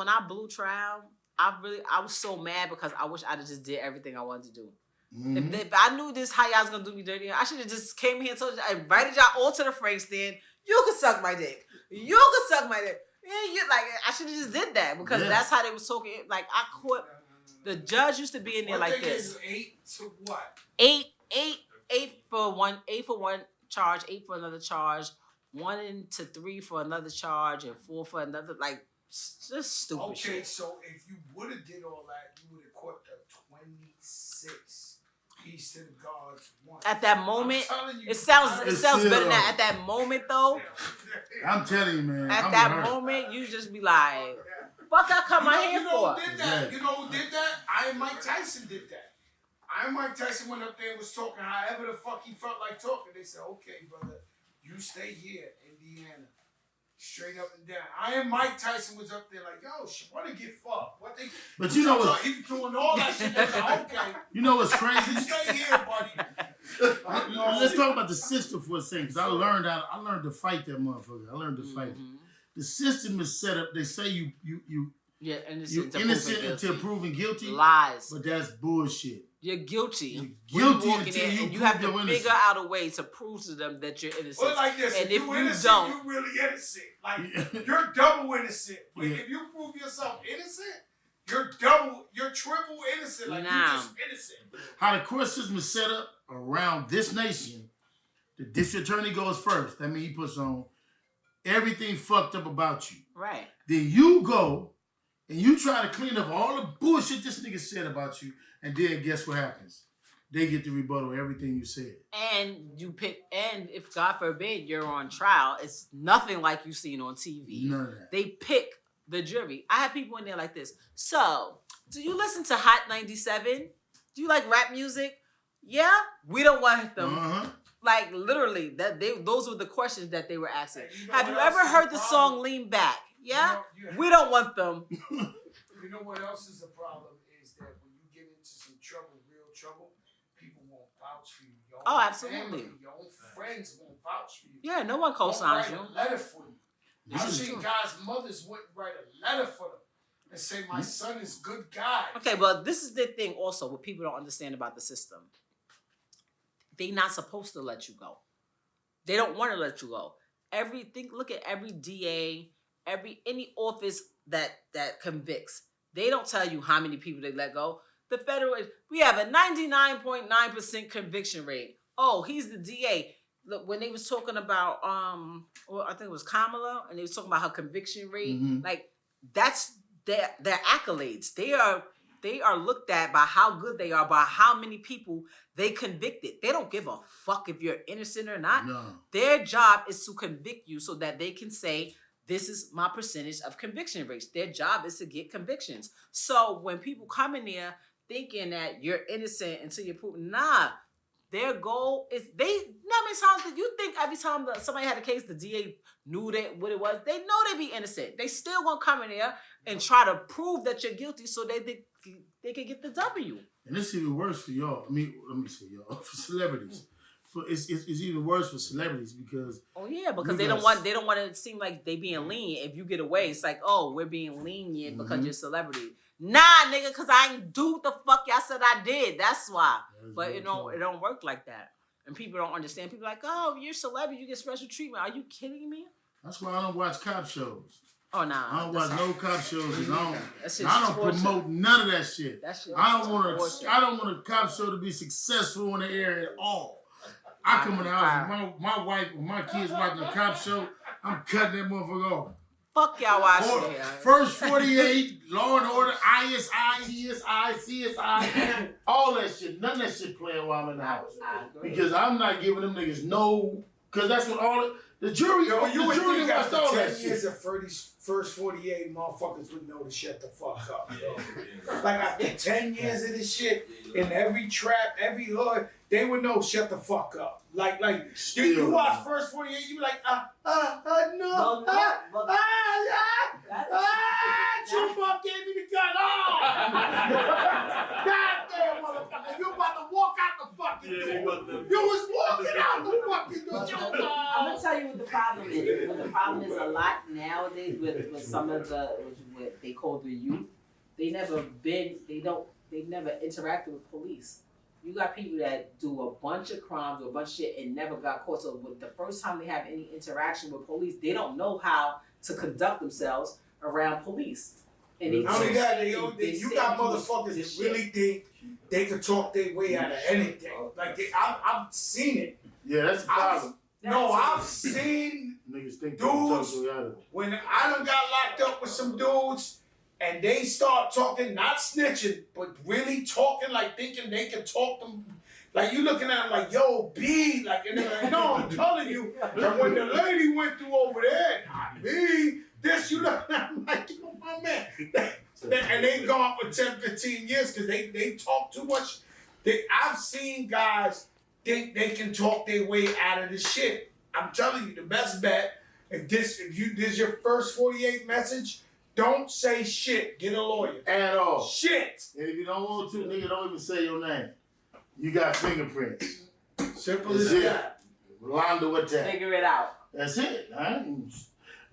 I blew trial, I was so mad because I wish I'd have just did everything I wanted to do. Mm-hmm. If I knew this, how y'all was gonna do me dirty, I should have just came here and told you, I invited y'all all to the Frank stand. You could suck my dick. You could suck my dick. Yeah, I should have just did that because that's how they was talking. Like I caught the judge used to be in there like this. 8 to what? 8 for one charge, 8 for another charge, 1 to 3 for another charge, and 4 for another. Like, just stupid shit. Okay, so if you would have did all that, you would have caught the 26 piece to the guards one. At that moment, You, it sounds better than that. At that moment, though, I'm telling you, man. at that moment, you just be like, fuck, I cut my hair for. You know who did that? Iron Mike Tyson did that. Iron Mike Tyson went up there and was talking however the fuck he felt like talking. They said, okay, brother, you stay here, Indiana. Straight up and down. Iron Mike Tyson was up there like, yo, want to get fucked. But you know what? He was doing all that shit. Okay. You know what's crazy? Stay here, buddy. Let's talk about the system for a second, because I learned to fight that motherfucker. I learned to fight it. The system is set up. They say you innocent until proven guilty. Lies. But that's bullshit. You're guilty. You're guilty and you have to figure out a way to prove to them that you're innocent. Well, like this, and if you innocent, don't, you're really innocent. Like you're double innocent. But if you prove yourself innocent, you're triple innocent. Like you're just innocent. How the court system is set up around this nation, the district attorney goes first. That means he puts on everything fucked up about you. Right. Then you go and you try to clean up all the bullshit this nigga said about you. And then guess what happens? They get to rebuttal everything you said. And if God forbid you're on trial, it's nothing like you've seen on TV. None of that. They pick the jury. I have people in there like this. So, do you listen to Hot 97? Do you like rap music? Yeah? We don't want them. Uh-huh. Like literally, those were the questions that they were asking. Have you ever heard the song Lean Back? Yeah? We don't want them. You know what else is the problem? Real trouble, people won't vouch for you. Your absolutely. Family, your own friends won't vouch for you. Yeah, no one co-signs you. Write a letter for you. I've seen guys' mothers wouldn't write a letter for them and say, my son is good guy. Okay, but this is the thing also, what people don't understand about the system. They're not supposed to let you go. They don't want to let you go. Look at every DA, any office that convicts. They don't tell you how many people they let go. The federal, we have a 99.9% conviction rate. Oh, he's the DA. Look, when they was talking about, I think it was Kamala, and they was talking about her conviction rate, like that's their accolades. They are looked at by how good they are, by how many people they convicted. They don't give a fuck if you're innocent or not. No. Their job is to convict you so that they can say, this is my percentage of conviction rates. Their job is to get convictions. So when people come in there thinking that you're innocent until you're proven, their goal is how many times did you think every time somebody had a case, the DA knew what it was? They know they be innocent. They still gonna come in there and try to prove that you're guilty so they can get the W. And it's even worse for y'all. I mean, let me say y'all, for celebrities. It's even worse for celebrities because they don't want it to seem like they being lenient. If you get away, it's like, oh, we're being lenient because you're a celebrity. Nah, nigga, because I ain't do what the fuck y'all said I did. That's why. But it don't work like that. And people don't understand. People are like, oh, you're a celebrity, you get special treatment. Are you kidding me? That's why I don't watch cop shows. Oh, nah. I don't watch no cop shows. And I don't torture. Promote none of that shit. I don't want a cop show to be successful on the air at all. I come in the house, my wife and my kids watching a cop show, I'm cutting that motherfucker off. Fuck y'all watching it. First 48, Law and Order, ISI, ESI, CSI, all that shit. None of that shit playing while I'm in the house. Because I'm not giving them niggas no, because that's what the jury, you would think after all 10 that years shit. of first 48 motherfuckers would know to shut the fuck up. Like after 10 years of this shit, in every trap, every hood, they would know shut the fuck up. Like you watch first 48, you be like, no. Chupa gave me the gun. Goddamn motherfucker, you about to walk out the fucking door. You was walking out the fucking door. I'm gonna tell you what the problem is. What the problem is a lot nowadays with some of what they call the youth. They've never interacted with police. You got people that do a bunch of crimes or a bunch of shit and never got caught. So with the first time they have any interaction with police, they don't know how to conduct themselves around police. And not only that, you got motherfuckers that really think they could talk their way out of anything. Like I've seen it. Yeah, that's a problem. I've seen niggas think dudes when I done got locked up with some dudes and they start talking, not snitching, but really talking like thinking they can talk them. Like you looking at them like, yo, B, like, and they're like, no, I'm telling you. And when the lady went through over there, not me, this, you look at them like, yo, my man. And they gone for 10, 15 years because they talk too much. I've seen guys think they can talk their way out of this shit. I'm telling you, the best bet, if this your first 48 message, don't say shit. Get a lawyer. At all. Shit. And if you don't want to, nigga, don't even say your name. You got fingerprints. Simple as that. Rolando attack. Figure it out. That's it.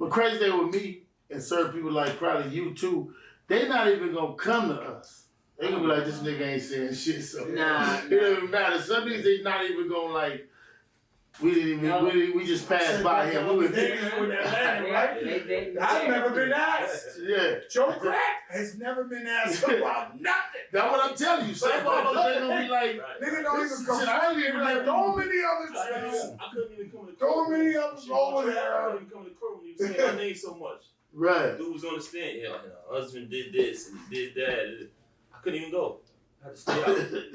But crazy thing with me and certain people like probably you too, they not even gonna come to us. They gonna be like, this nigga ain't saying shit. So it don't even matter. Some niggas they not even gonna like. We just passed by him. We were there with that man, right? I've never been asked. Yeah. Joe Crack has never been asked about nothing. That's what I'm telling you. Some motherfuckers they gonna be like, nigga don't even come. I ain't even like, throw many others. I couldn't even come to the court. Throw many others over there. I couldn't even come to the court when you were saying my name so much. Right. Dude was on the stand. Yeah, her husband did this and did that. I couldn't even go. I had to stay out.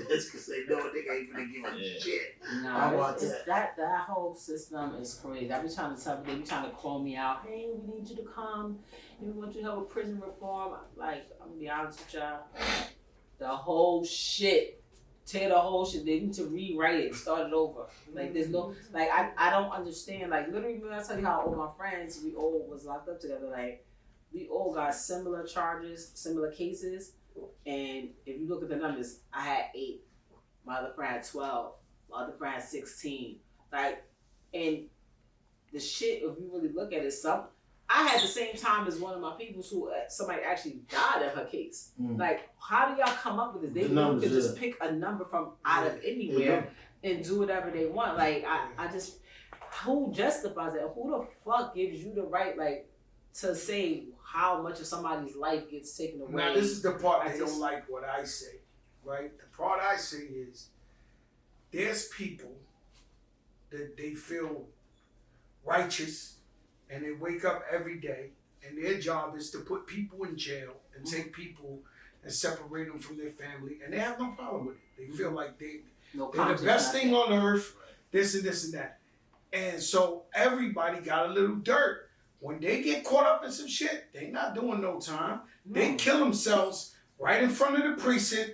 That's because they know they ain't gonna give a shit. No, that whole system is crazy. I be trying to tell them, they be trying to call me out. Hey, we need you to come. We want you to help with prison reform. Like, I'm gonna be honest with y'all. The whole shit. Tear the whole shit. They need to rewrite it, start it over. Like, there's no, like, I don't understand. Like, literally, when I tell you how all my friends, we all was locked up together. Like, we all got similar charges, similar cases. And if you look at the numbers, I had 8. My other friend had 12. My other friend had 16. Like, and the shit, if you really look at it, I had the same time as one of my people who somebody actually died in her case. Like, how do y'all come up with this? They could just pick a number from out of anywhere and do whatever they want. Like, I just, who justifies that? Who the fuck gives you the right, like, to say how much of somebody's life gets taken away? Now, this is the part they don't like what I say, right? The part I say is there's people that they feel righteous and they wake up every day and their job is to put people in jail and take people and separate them from their family, and they have no problem with it. They feel like they're the best thing on earth, this and this and that. And so everybody got a little dirt. When they get caught up in some shit, they not doing no time. They kill themselves right in front of the precinct.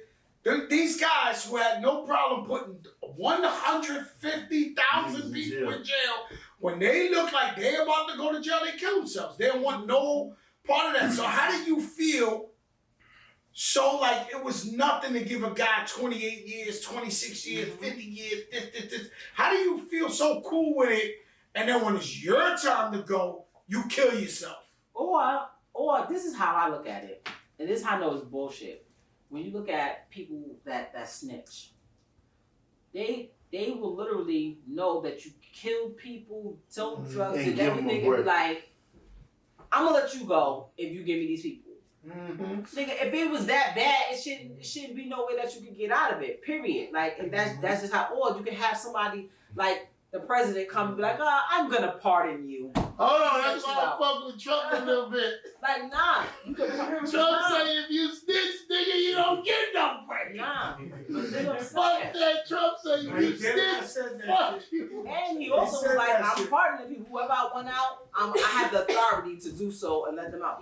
These guys who had no problem putting 150,000 people in jail, when they look like they're about to go to jail, they kill themselves. They don't want no part of that. So how do you feel so like it was nothing to give a guy 28 years, 26 years, 50 years, this? How do you feel so cool with it, and then when it's your time to go, you kill yourself? Or this is how I look at it, and this is how I know it's bullshit. When you look at people that snitch, they will literally know that you killed people, sold drugs, and everything, and be like, I'm gonna let you go if you give me these people. Nigga, if it was that bad, it shouldn't be no way that you could get out of it. Period. Like, and that's just how. Or you can have somebody like the president come and be like, I'm gonna pardon you. Hold on, that's why I fuck with Trump a little bit. Like, nah. You can Trump say if you snitch, nigga, you don't get no break. Nah. Fuck that. Trump say if you snitch, fuck you. And he also was like, I'm pardoning people. Whoever I went out, I have the authority to do so and let them out.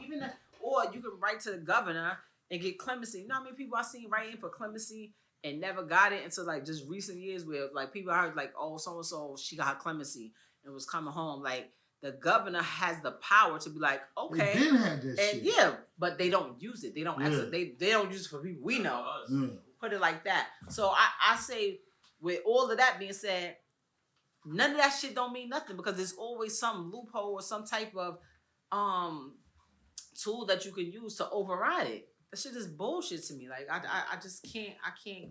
Or you can write to the governor and get clemency. You know how many people I seen writing for clemency and never got it until like just recent years where like people heard like, oh, so-and-so, she got her clemency and was coming home. Like, the governor has the power to be like, okay. They didn't have that shit. Yeah, but they don't use it. They don't actually, they don't use it for people we know. Put it like that. So I say, with all of that being said, none of that shit don't mean nothing because there's always some loophole or some type of tool that you can use to override it. That shit is bullshit to me. Like, I just can't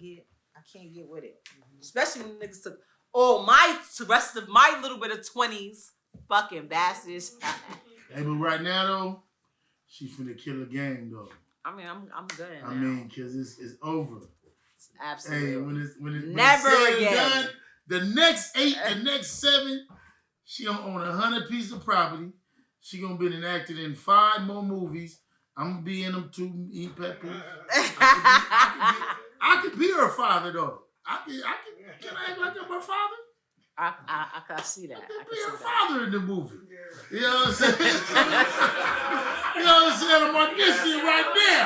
get with it. Especially when niggas took the rest of my little bit of 20s, fucking bastards. Hey, but right now though, She finna kill a game though. I mean, I'm good. I mean, cause it's over. Absolutely. Hey, when it's Never again. Done, the next 8, the next 7, she gonna own 100 pieces of property. She gonna be enacted in 5 more movies. I'm gonna be in them too. Eat pepper. I could be her father though. Can I act like I'm her father? I see that. I could be her father in the movie. You know what I'm saying? You know what I'm saying? I'm auditioning right now.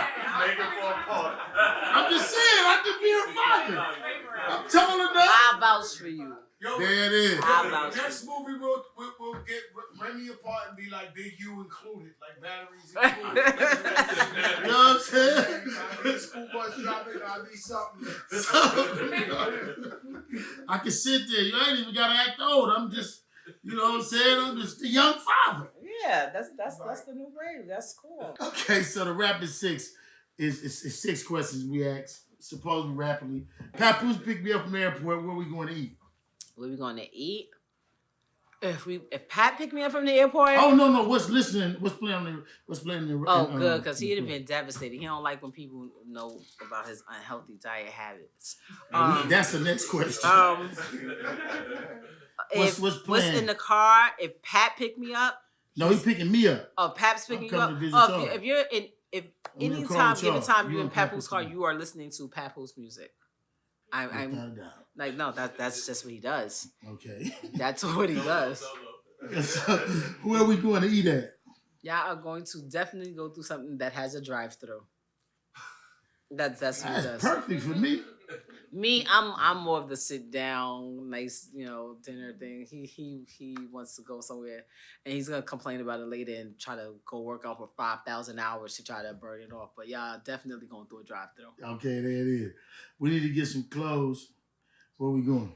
Make it for a part. I'm just saying, I could be her father. I'm telling her that. I vouch for you. Yo, There it is. I vouch next for you. movie we'll get Remy apart and be like Big U included, like batteries included. You know what I'm saying? I need a school bus driving, I need something. I can sit there. You ain't even gotta act old. I'm just, you know what I'm saying? I'm just a young father. Yeah, that's the new wave. That's cool. Okay, so the rapid 6 is 6 questions we ask, supposedly rapidly. Papoose picked me up from the airport. Where we going to eat? Where we going to eat? If Pat picked me up from the airport. Oh no! What's listening? What's playing? Oh, good, because he'd have been devastated. He don't like when people know about his unhealthy diet habits. That's the next question. What's in the car? If Pat picked me up. No, he's picking me up. Oh, Pat's picking you up. If you're in, if anytime you're in Papoose car, you are listening to Papoose music. I'm like, no, that's just what he does. Okay. That's what he does. So, where are we going to eat at? Y'all are going to definitely go through something that has a drive-through. That's what he does. Perfect for me. Me, I'm more of the sit down, nice, dinner thing. He wants to go somewhere, and he's gonna complain about it later and try to go work out for 5,000 hours to try to burn it off. But y'all definitely going through a drive-through. Okay, there it is. We need to get some clothes. Where we going?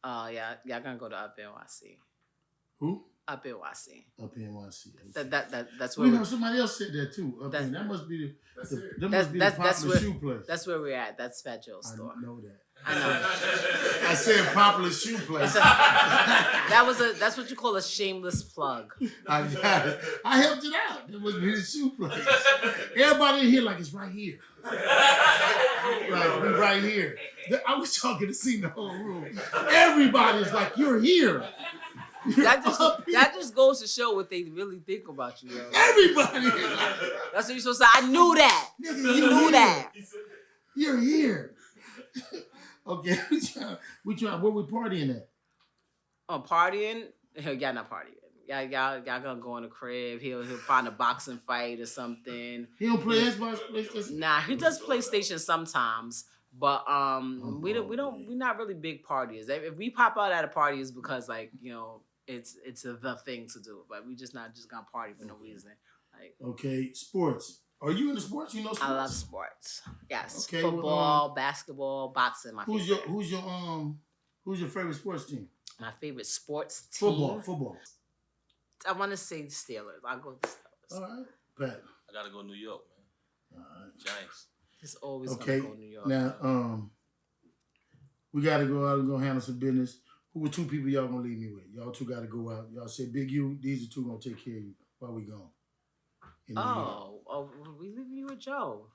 Y'all gonna go to Up NYC. Who? Up NYC. Up NYC. That's where. Somebody else said that too. That must be that's popular shoe place. That's where we're at. That's Fat Joe's store. I know that. I know. I said popular shoe place. That's what you call a shameless plug. I got it. I helped it out. It must be the shoe place. Everybody in here like it's right here. Like we right here. I was talking to see the whole room. Everybody's like, you're here. That just goes to show what they really think about you, yo. Everybody. That's what you're supposed to say. I knew that. Nigga, you knew that. You're here. Okay. Where we partying at? Oh, partying? Y'all not partying. Y'all gonna go in the crib. He'll find a boxing fight or something. He don't play Xbox, PlayStation? Nah, he does PlayStation sometimes. But we're not really big partiers. If we pop out at a party, it's because it's the thing to do. But we just not just gonna party for no reason. Okay, sports. Are you into sports? You know sports? I love sports. Yes. Okay, Football, basketball, boxing. Who's your favorite sports team? My favorite sports team. Football. I want to say Steelers. I'll go with the Steelers. All right, Pat. I gotta go New York, man. All right, Giants. It's always gonna go New York. Now, we gotta go out and go handle some business. Who are 2 people y'all gonna leave me with? Y'all 2 gotta go out. Y'all say, Big U, these are 2 gonna take care of you while we gone. We leaving you with Joe.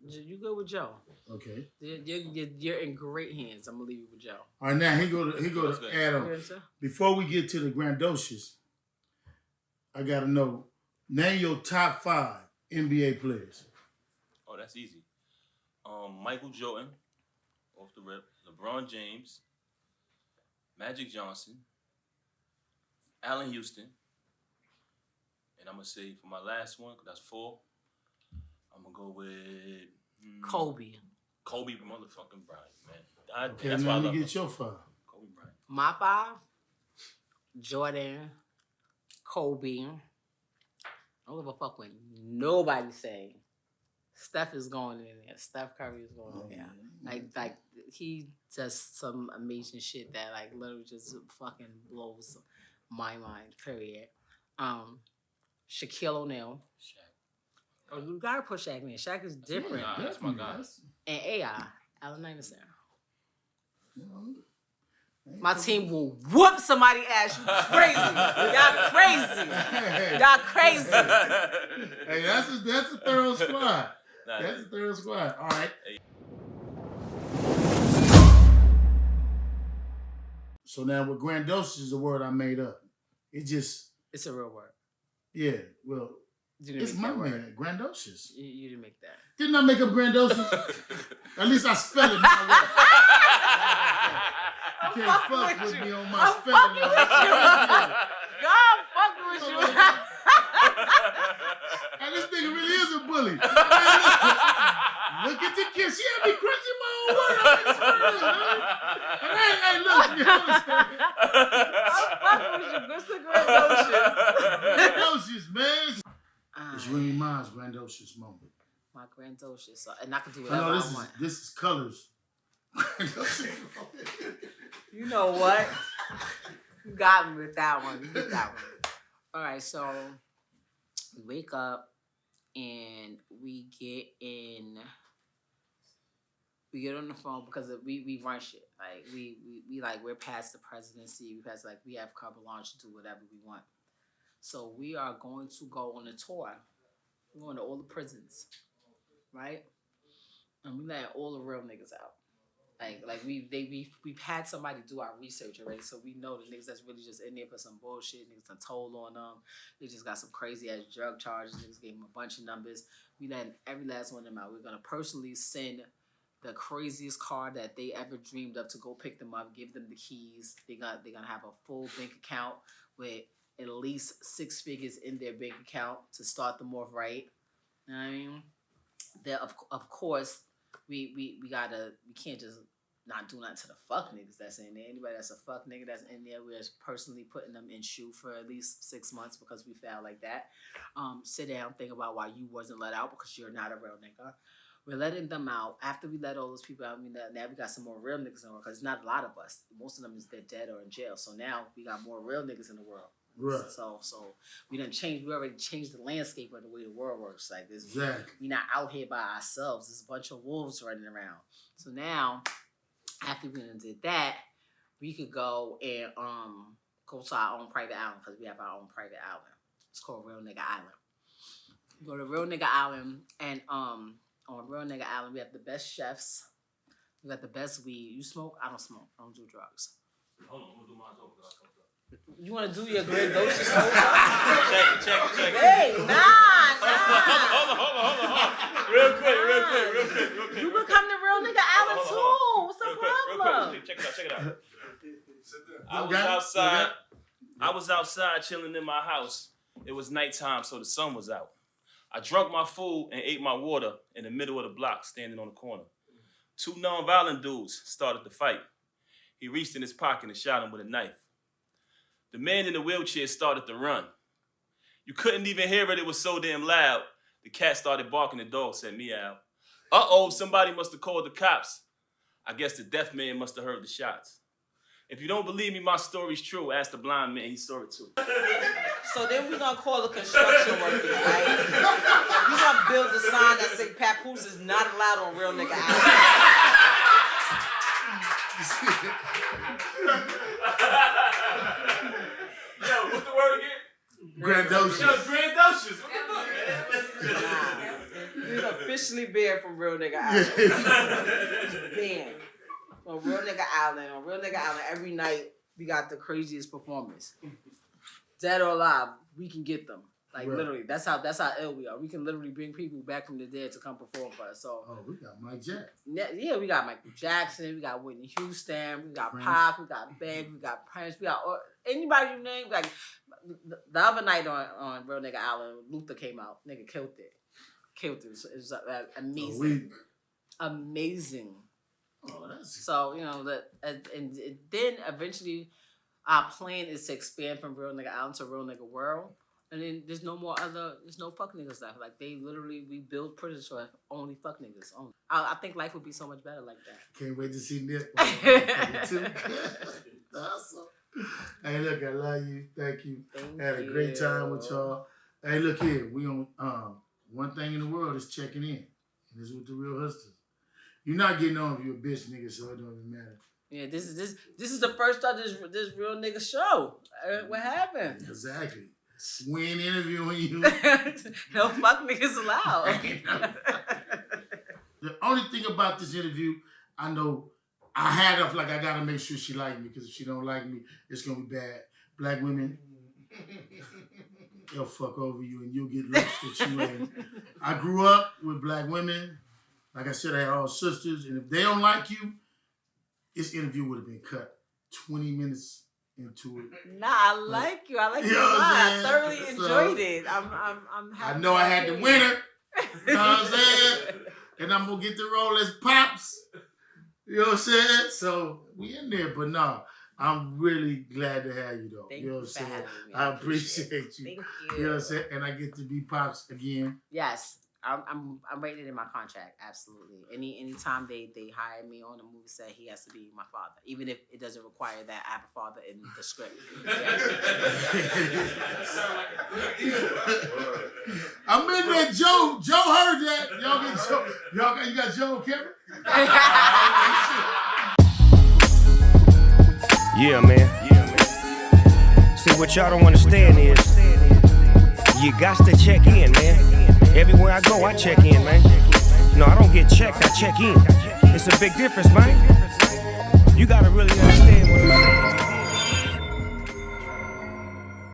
You go with Joe. Okay. You're in great hands. I'm gonna leave you with Joe. All right, now he go to Adam. Before we get to the Grandocious, I gotta know, name your top 5 NBA players. Oh, that's easy. Michael Jordan, off the rip. LeBron James, Magic Johnson, Allen Houston, and I'm gonna say for my last one, because that's 4, I'm gonna go with Kobe motherfucking Bryant, man. Okay, that's why I now love you him. get your 5. Kobe Bryant. My 5: Jordan, Kobe. I don't give a fuck what nobody say. Steph is going in there. Steph Curry is going in there. Like he does some amazing shit that literally just fucking blows my mind. Period. Shaquille O'Neal. Shaq. Oh, you gotta put Shaq in. Shaq is different. Nah, that's my guy. And AI, Allen Iverson. My team will whoop somebody's ass. You crazy. Y'all crazy. Y'all crazy. Hey, that's a thorough squad. That's a thorough squad. All right. So now with grandiose is a word I made up. It's a real word. Yeah, well, it's my man, grandiose. You didn't make that. Didn't I make up grandiose? At least I spell it my way. You can't fuck with me on my spelling. God fucking with you. And this nigga really is a bully. Look at the kid. She had me crunching my own word. Hey, look. You understand? I'm fucking with you. What's the grandiose? Grandiose, man. It's Remy Ma's grandiose moment. My grandiose. So, and I can do I whatever know I this want. This is colors. You know what? You got me with that one. You get that one. All right, so we wake up and we get on the phone because we run shit. Like we we're past the presidency. We have carte blanche to do whatever we want. So we are going to go on a tour. We're going to all the prisons, right? And we let all the real niggas out. Like we've had somebody do our research already, so we know the niggas that's really just in there for some bullshit. Niggas done told on them. They just got some crazy ass drug charges. Niggas gave them a bunch of numbers. We let every last one of them out. We're gonna personally send the craziest car that they ever dreamed of to go pick them up, give them the keys. They're gonna have a full bank account with at least 6 figures in their bank account to start them off right. You know what I mean? There of course. We can't just not do nothing to the fuck niggas that's in there. Anybody that's a fuck nigga that's in there, we're personally putting them in shoe for at least 6 months because we felt like that. Sit down, think about why you wasn't let out because you're not a real nigga. We're letting them out. After we let all those people out, now we got some more real niggas in the world because it's not a lot of us. Most of them they're dead or in jail. So now we got more real niggas in the world. Right. So we done changed. We already changed the landscape of the way the world works. Like this, exactly. We not out here by ourselves. There's a bunch of wolves running around. So now, after we done did that, we could go and go to our own private island because we have our own private island. It's called Real Nigga Island. We go to Real Nigga Island, and on Real Nigga Island, we have the best chefs. We got the best weed. You smoke? I don't smoke. I don't do drugs. Hold on, I'm gonna do mine over. You want to do your grandiose? Check. Hey, nah. Hold on. Real quick. You can come to Real Nigga Island too. What's the problem? Check it out. I was outside chilling in my house. It was nighttime, so the sun was out. I drank my food and ate my water in the middle of the block, standing on the corner. 2 non-violent dudes started to fight. He reached in his pocket and shot him with a knife. The man in the wheelchair started to run. You couldn't even hear it. It was so damn loud. The cat started barking. The dog said meow. Uh-oh, somebody must have called the cops. I guess the deaf man must have heard the shots. If you don't believe me, my story's true. Ask the blind man. He saw it too. So then we're going to call the construction workers, right? We're going to build a sign that says Papoose is not allowed on Real Nigga Island. Yo, what's the word again? Grandiose. Grandiose. He's officially banned from Real Nigga Island. Banned. On Real Nigga Island. On Real Nigga Island, every night we got the craziest performers. Dead or alive, we can get them. Like right. Literally, that's how ill we are. We can literally bring people back from the dead to come perform for us. So we got Mike Jackson. Yeah, we got Michael Jackson, we got Whitney Houston, we got Prince. Pop, we got Big, we got Prince, we got anybody you name. Like the other night on Real Nigga Island, Luther came out. Nigga killed it. It was amazing. Amazing. Oh, that's so and then eventually our plan is to expand from Real Nigga Island to Real Nigga World. And then there's no fuck niggas left. Like we build prisons for only fuck niggas. Only. I think life would be so much better like that. Can't wait to see Nick. Awesome. Hey, look, I love you. Thank you. Had a great time with y'all. Hey, look here. We on one thing in the world is checking in. And this is with the real hustlers. You're not getting on if you're a bitch nigga, so it don't even matter. Yeah, this is the first of this real nigga show. What happened? Exactly. We ain't interviewing you. No fuck niggas allowed. The only thing about this interview, I know I had her like I gotta make sure she like me, because if she don't like me, it's gonna be bad. Black women, they'll fuck over you and you'll get looks that you ain't. I grew up with black women. Like I said, I had all sisters, and if they don't like you, this interview would have been cut 20 minutes into it. Nah, I like you. I like you a lot. I thoroughly enjoyed it. I'm happy. I know I had the winner. You know what I'm saying? And I'm gonna get the role as Pops. You know what I'm saying? So we in there, but no, I'm really glad to have you though. Thank you know you what for I'm saying? having me. I appreciate you. Thank you. You know what I'm saying? And I get to be Pops again. Yes, I'm rated in my contract. Absolutely. Anytime they hire me on a movie set, he has to be my father, even if it doesn't require that I have a father in the script. I'm in there, Joe. Joe heard that. Y'all get Joe. You got Joe and Kevin? Yeah, man. See, what y'all don't understand is you got to check in, man. Everywhere I go, I check in, man. No, I don't get checked, I check in. It's a big difference, man. You gotta really understand what I'm saying.